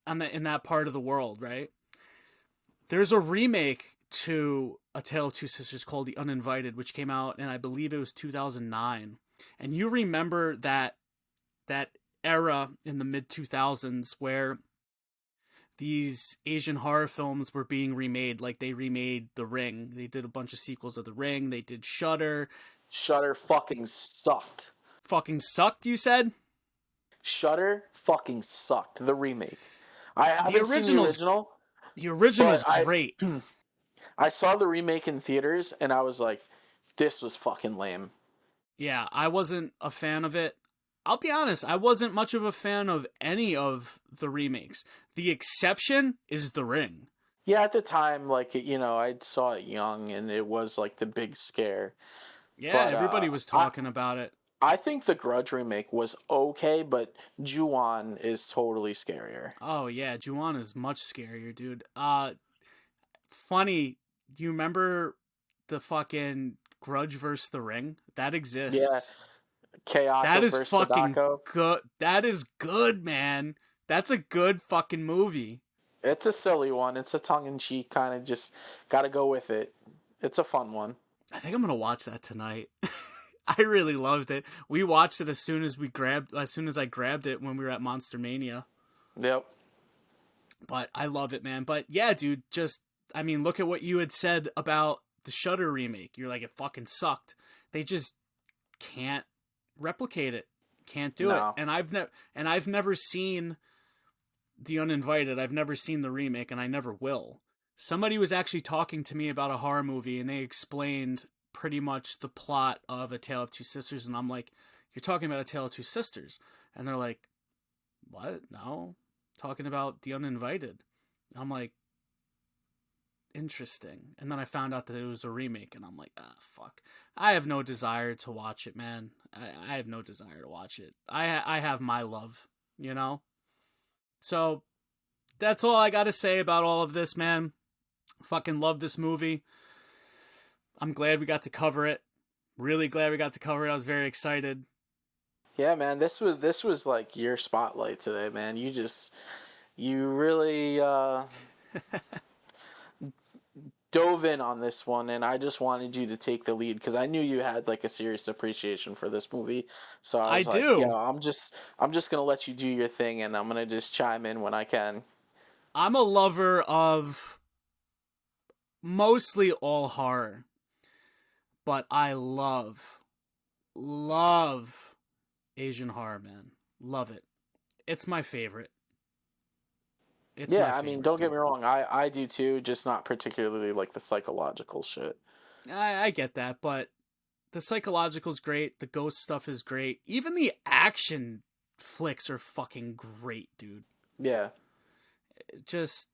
[SPEAKER 2] in that part of the world, right? There's a remake to A Tale of Two Sisters called The Uninvited, which came out and I believe it was 2009. And you remember that era in the mid 2000s where these Asian horror films were being remade. Like they remade The Ring. They did a bunch of sequels of The Ring. They did Shudder.
[SPEAKER 1] Shudder fucking sucked.
[SPEAKER 2] Fucking sucked, you said?
[SPEAKER 1] Shudder fucking sucked. The remake. I
[SPEAKER 2] The
[SPEAKER 1] haven't seen the
[SPEAKER 2] original's
[SPEAKER 1] original.
[SPEAKER 2] the original's
[SPEAKER 1] But
[SPEAKER 2] great.
[SPEAKER 1] I saw the remake in theaters and I was like, this was fucking lame.
[SPEAKER 2] Yeah, I wasn't a fan of it. I'll be honest, I wasn't much of a fan of any of the remakes. The exception is The Ring.
[SPEAKER 1] Yeah, at the time, like, I saw it young and it was like the big scare.
[SPEAKER 2] Yeah,
[SPEAKER 1] But
[SPEAKER 2] everybody was talking about it.
[SPEAKER 1] I think the Grudge remake was okay, but Ju-on is totally scarier.
[SPEAKER 2] Oh yeah, Ju-on is much scarier, dude. Funny, do you remember the fucking Grudge versus The Ring? That exists.
[SPEAKER 1] Yeah. Kayako
[SPEAKER 2] That is
[SPEAKER 1] versus
[SPEAKER 2] fucking
[SPEAKER 1] Sadako.
[SPEAKER 2] good. That is good, man. That's a good fucking movie.
[SPEAKER 1] It's a silly one. It's a tongue-in-cheek kind of just gotta go with it. It's a fun one.
[SPEAKER 2] I think I'm gonna watch that tonight. I really loved it. We watched it as soon as I grabbed it when we were at Monster Mania.
[SPEAKER 1] Yep.
[SPEAKER 2] But I love it, man. But yeah, dude, look at what you had said about the Shudder remake. You're like, it fucking sucked. They just can't replicate it. Can't do it. And I've never seen The Uninvited. I've never seen the remake, and I never will. Somebody was actually talking to me about a horror movie, and they explained pretty much the plot of A Tale of Two Sisters. And I'm like, you're talking about A Tale of Two Sisters. And they're like, what? No. Talking about The Uninvited. I'm like, interesting. And then I found out that it was a remake, and I'm like, fuck. I have no desire to watch it, man. I have no desire to watch it. I have my love, you know? So, that's all I gotta say about all of this, man. Fucking love this movie. I'm glad we got to cover it. Really glad we got to cover it. I was very excited.
[SPEAKER 1] Yeah, man, this was like your spotlight today, man. You really dove in on this one, and I just wanted you to take the lead because I knew you had like a serious appreciation for this movie. So I was like,
[SPEAKER 2] do.
[SPEAKER 1] yeah, I'm just gonna let you do your thing, and I'm gonna just chime in when I can.
[SPEAKER 2] I'm a lover of mostly all horror, but I love Asian horror, man. Love it. It's my favorite.
[SPEAKER 1] I mean, don't get me wrong. I do too, just not particularly like the psychological shit.
[SPEAKER 2] I get that, but the psychological's great. The ghost stuff is great. Even the action flicks are fucking great, dude.
[SPEAKER 1] Yeah.
[SPEAKER 2] Just,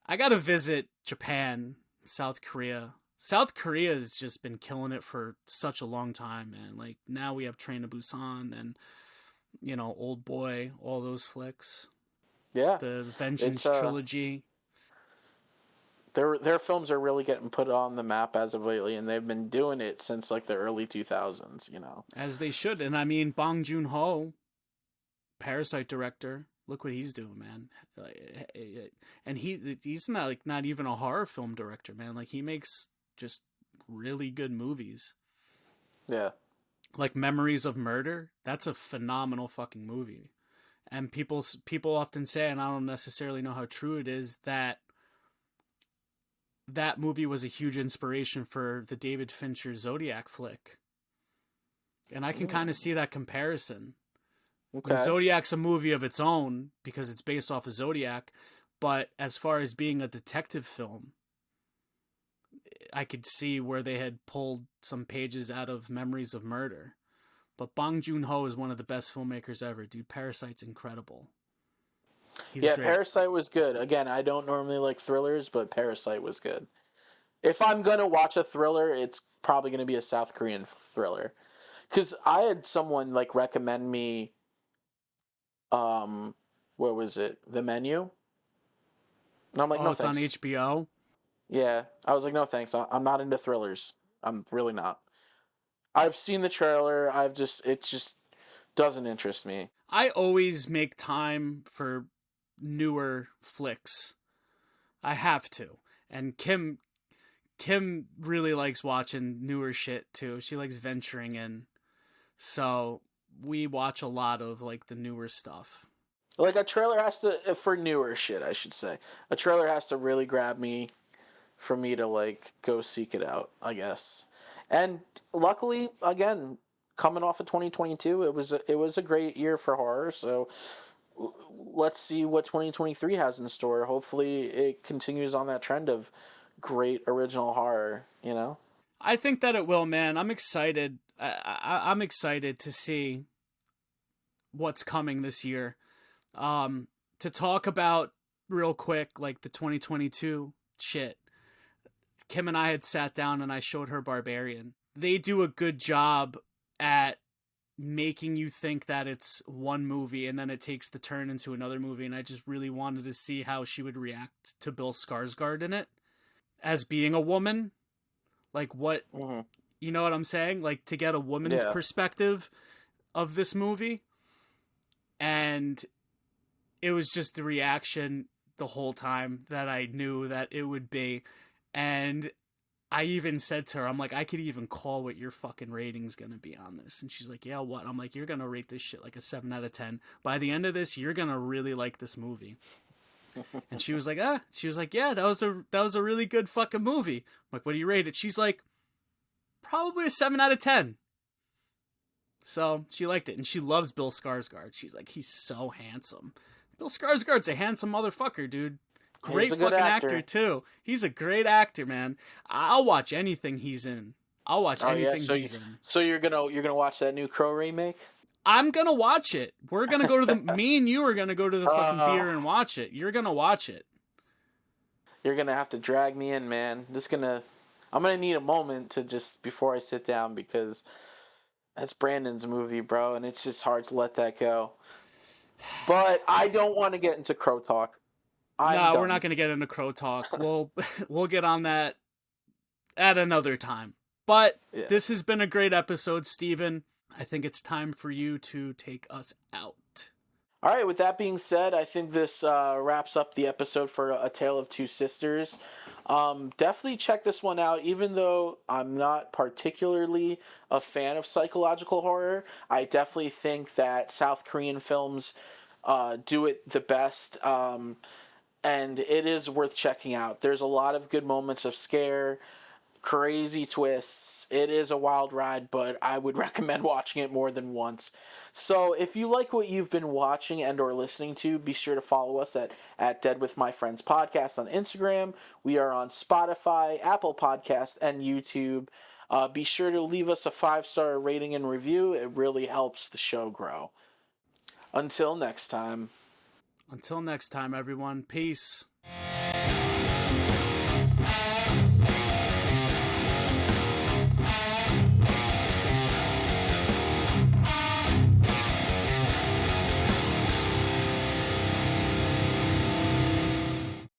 [SPEAKER 2] I gotta visit Japan, South Korea. South Korea has just been killing it for such a long time, man. Like, now we have Train to Busan and, you know, Old Boy, all those flicks.
[SPEAKER 1] Yeah.
[SPEAKER 2] The Vengeance trilogy.
[SPEAKER 1] Their films are really getting put on the map as of lately, and they've been doing it since like the early 2000s, you know.
[SPEAKER 2] As they should. And I mean, Bong Joon-ho, Parasite director, look what he's doing, man. And he's not even a horror film director, man. Like, he makes just really good movies.
[SPEAKER 1] Yeah.
[SPEAKER 2] Like Memories of Murder, that's a phenomenal fucking movie. And people often say, and I don't necessarily know how true it is, that movie was a huge inspiration for the David Fincher Zodiac flick. And I can kind of see that comparison. Okay. And Zodiac's a movie of its own because it's based off of Zodiac, but as far as being a detective film, I could see where they had pulled some pages out of Memories of Murder. But Bong Joon-ho is one of the best filmmakers ever, dude. Parasite's incredible. He's great.
[SPEAKER 1] Parasite was good. Again, I don't normally like thrillers, but Parasite was good. If I'm going to watch a thriller, it's probably going to be a South Korean thriller. Because I had someone like recommend me, what was it? The Menu? And I'm like, no
[SPEAKER 2] it's
[SPEAKER 1] thanks.
[SPEAKER 2] On HBO?
[SPEAKER 1] Yeah. I was like, no thanks. I'm not into thrillers. I'm really not. I've seen the trailer. It just doesn't interest me.
[SPEAKER 2] I always make time for newer flicks. I have to. And Kim really likes watching newer shit too. She likes venturing in. So we watch a lot of like the newer stuff.
[SPEAKER 1] Like a trailer has to, for newer shit, I should say. A trailer has to really grab me for me to like go seek it out, I guess. And luckily, again, coming off of 2022, it was a great year for horror. So let's see what 2023 has in store. Hopefully, it continues on that trend of great original horror. You know,
[SPEAKER 2] I think that it will, man. I'm excited. I'm excited to see what's coming this year. To talk about real quick, like the 2022 shit. Kim and I had sat down and I showed her Barbarian. They do a good job at making you think that it's one movie and then it takes the turn into another movie. And I just really wanted to see how she would react to Bill Skarsgård in it as being a woman. Like what, you know what I'm saying? Like to get a woman's perspective of this movie. And it was just the reaction the whole time that I knew that it would be. And I even said to her, I'm like, I could even call what your fucking rating's going to be on this. And she's like, yeah, what? I'm like, you're going to rate this shit like a 7 out of 10. By the end of this, you're going to really like this movie. And she was like, yeah, that was a really good fucking movie. I'm like, what do you rate it? She's like, probably a 7 out of 10. So she liked it. And she loves Bill Skarsgård. She's like, he's so handsome. Bill Skarsgård's a handsome motherfucker, dude. Great fucking actor too. He's a great actor, man. I'll watch anything he's in. I'll watch anything he's in.
[SPEAKER 1] So you're gonna watch that new Crow remake?
[SPEAKER 2] I'm gonna watch it. We're gonna go to the. Me and you are gonna go to the fucking theater and watch it. You're gonna watch it.
[SPEAKER 1] You're gonna have to drag me in, man. I'm gonna need a moment to just before I sit down because that's Brandon's movie, bro, and it's just hard to let that go. But I don't want to get into Crow talk.
[SPEAKER 2] We're not gonna get into Crow talk. We'll get on that at another time. But This has been a great episode, Steven. I think it's time for you to take us out.
[SPEAKER 1] All right, with that being said, I think this wraps up the episode for A Tale of Two Sisters. Definitely check this one out, even though I'm not particularly a fan of psychological horror. I definitely think that South Korean films do it the best, and it is worth checking out. There's a lot of good moments of scare, crazy twists. It is a wild ride, but I would recommend watching it more than once. So if you like what you've been watching and or listening to, be sure to follow us at Dead With My Friends Podcast on Instagram. We are on Spotify, Apple Podcast, and YouTube. Be sure to leave us a 5-star rating and review. It really helps the show grow. Until next time.
[SPEAKER 2] Until next time, everyone. Peace.